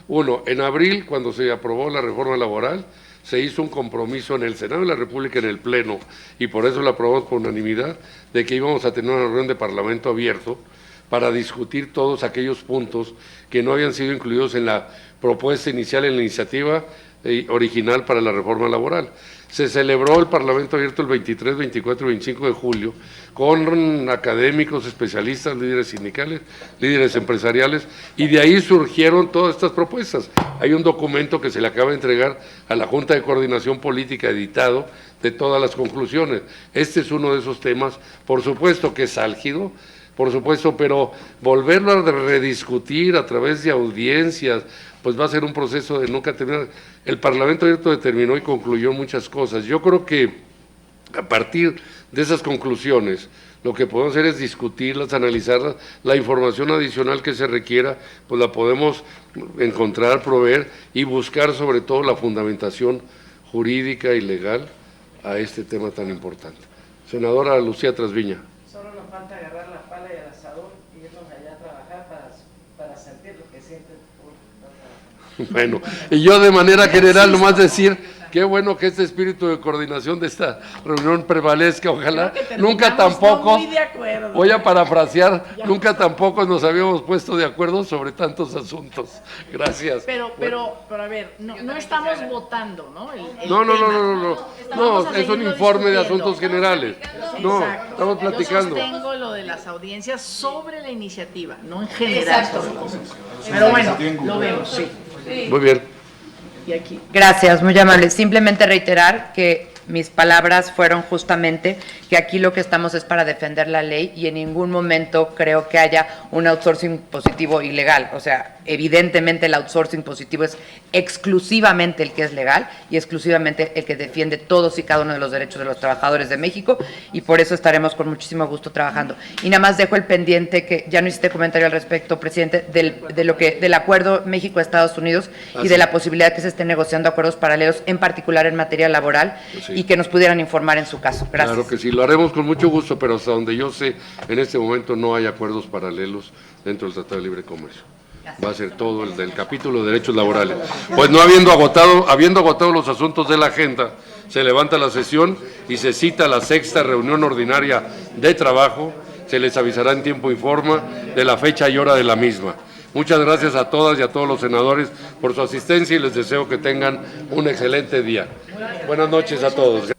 Uno, en abril, cuando se aprobó la reforma laboral, se hizo un compromiso en el Senado de la República, en el Pleno, y por eso lo aprobamos por unanimidad, de que íbamos a tener una reunión de Parlamento abierto para discutir todos aquellos puntos que no habían sido incluidos en la propuesta inicial, en la iniciativa original para la reforma laboral. Se celebró el Parlamento abierto el 23, 24 y 25 de julio con académicos, especialistas, líderes sindicales, líderes empresariales, y de ahí surgieron todas estas propuestas. Hay un documento que se le acaba de entregar a la Junta de Coordinación Política editado de todas las conclusiones. Este es uno de esos temas, por supuesto que es álgido, por supuesto, pero volverlo a rediscutir a través de audiencias, pues va a ser un proceso de nunca terminar. El Parlamento abierto determinó y concluyó muchas cosas. Yo creo que a partir de esas conclusiones, lo que podemos hacer es discutirlas, analizarlas, la información adicional que se requiera, pues la podemos encontrar, proveer y buscar sobre todo la fundamentación jurídica y legal a este tema tan importante. Senadora Lucía Trasviña. Solo nos falta agarrar la pala y el asador y irnos allá a trabajar para sentir lo que sienten. Bueno, y yo de manera general nomás decir, qué bueno que este espíritu de coordinación de esta reunión prevalezca, ojalá nunca tampoco, voy a parafrasear, nunca tampoco nos habíamos puesto de acuerdo sobre tantos asuntos. Gracias. Pero a ver, no estamos votando, ¿no? No, es un informe de asuntos generales. No, estamos platicando. Yo sostengo lo de las audiencias sobre la iniciativa, no en general. Pero bueno, lo vemos, sí. Muy bien. Y aquí. Gracias, muy amable. Simplemente reiterar que mis palabras fueron justamente que aquí lo que estamos es para defender la ley y en ningún momento creo que haya un outsourcing positivo ilegal. O sea, evidentemente el outsourcing positivo es exclusivamente el que es legal y exclusivamente el que defiende todos y cada uno de los derechos de los trabajadores de México y por eso estaremos con muchísimo gusto trabajando. Y nada más dejo el pendiente, que ya no hiciste comentario al respecto, presidente, del acuerdo México-Estados Unidos y de la posibilidad de que se estén negociando acuerdos paralelos, en particular en materia laboral, sí, y que nos pudieran informar en su caso. Gracias. Claro que sí, lo haremos con mucho gusto, pero hasta donde yo sé, en este momento no hay acuerdos paralelos dentro del Tratado de Libre Comercio. Va a ser todo el del capítulo de derechos laborales. Pues no habiendo agotado los asuntos de la agenda, se levanta la sesión y se cita la 6ª reunión ordinaria de trabajo. Se les avisará en tiempo y forma de la fecha y hora de la misma. Muchas gracias a todas y a todos los senadores por su asistencia y les deseo que tengan un excelente día. Buenas noches a todos.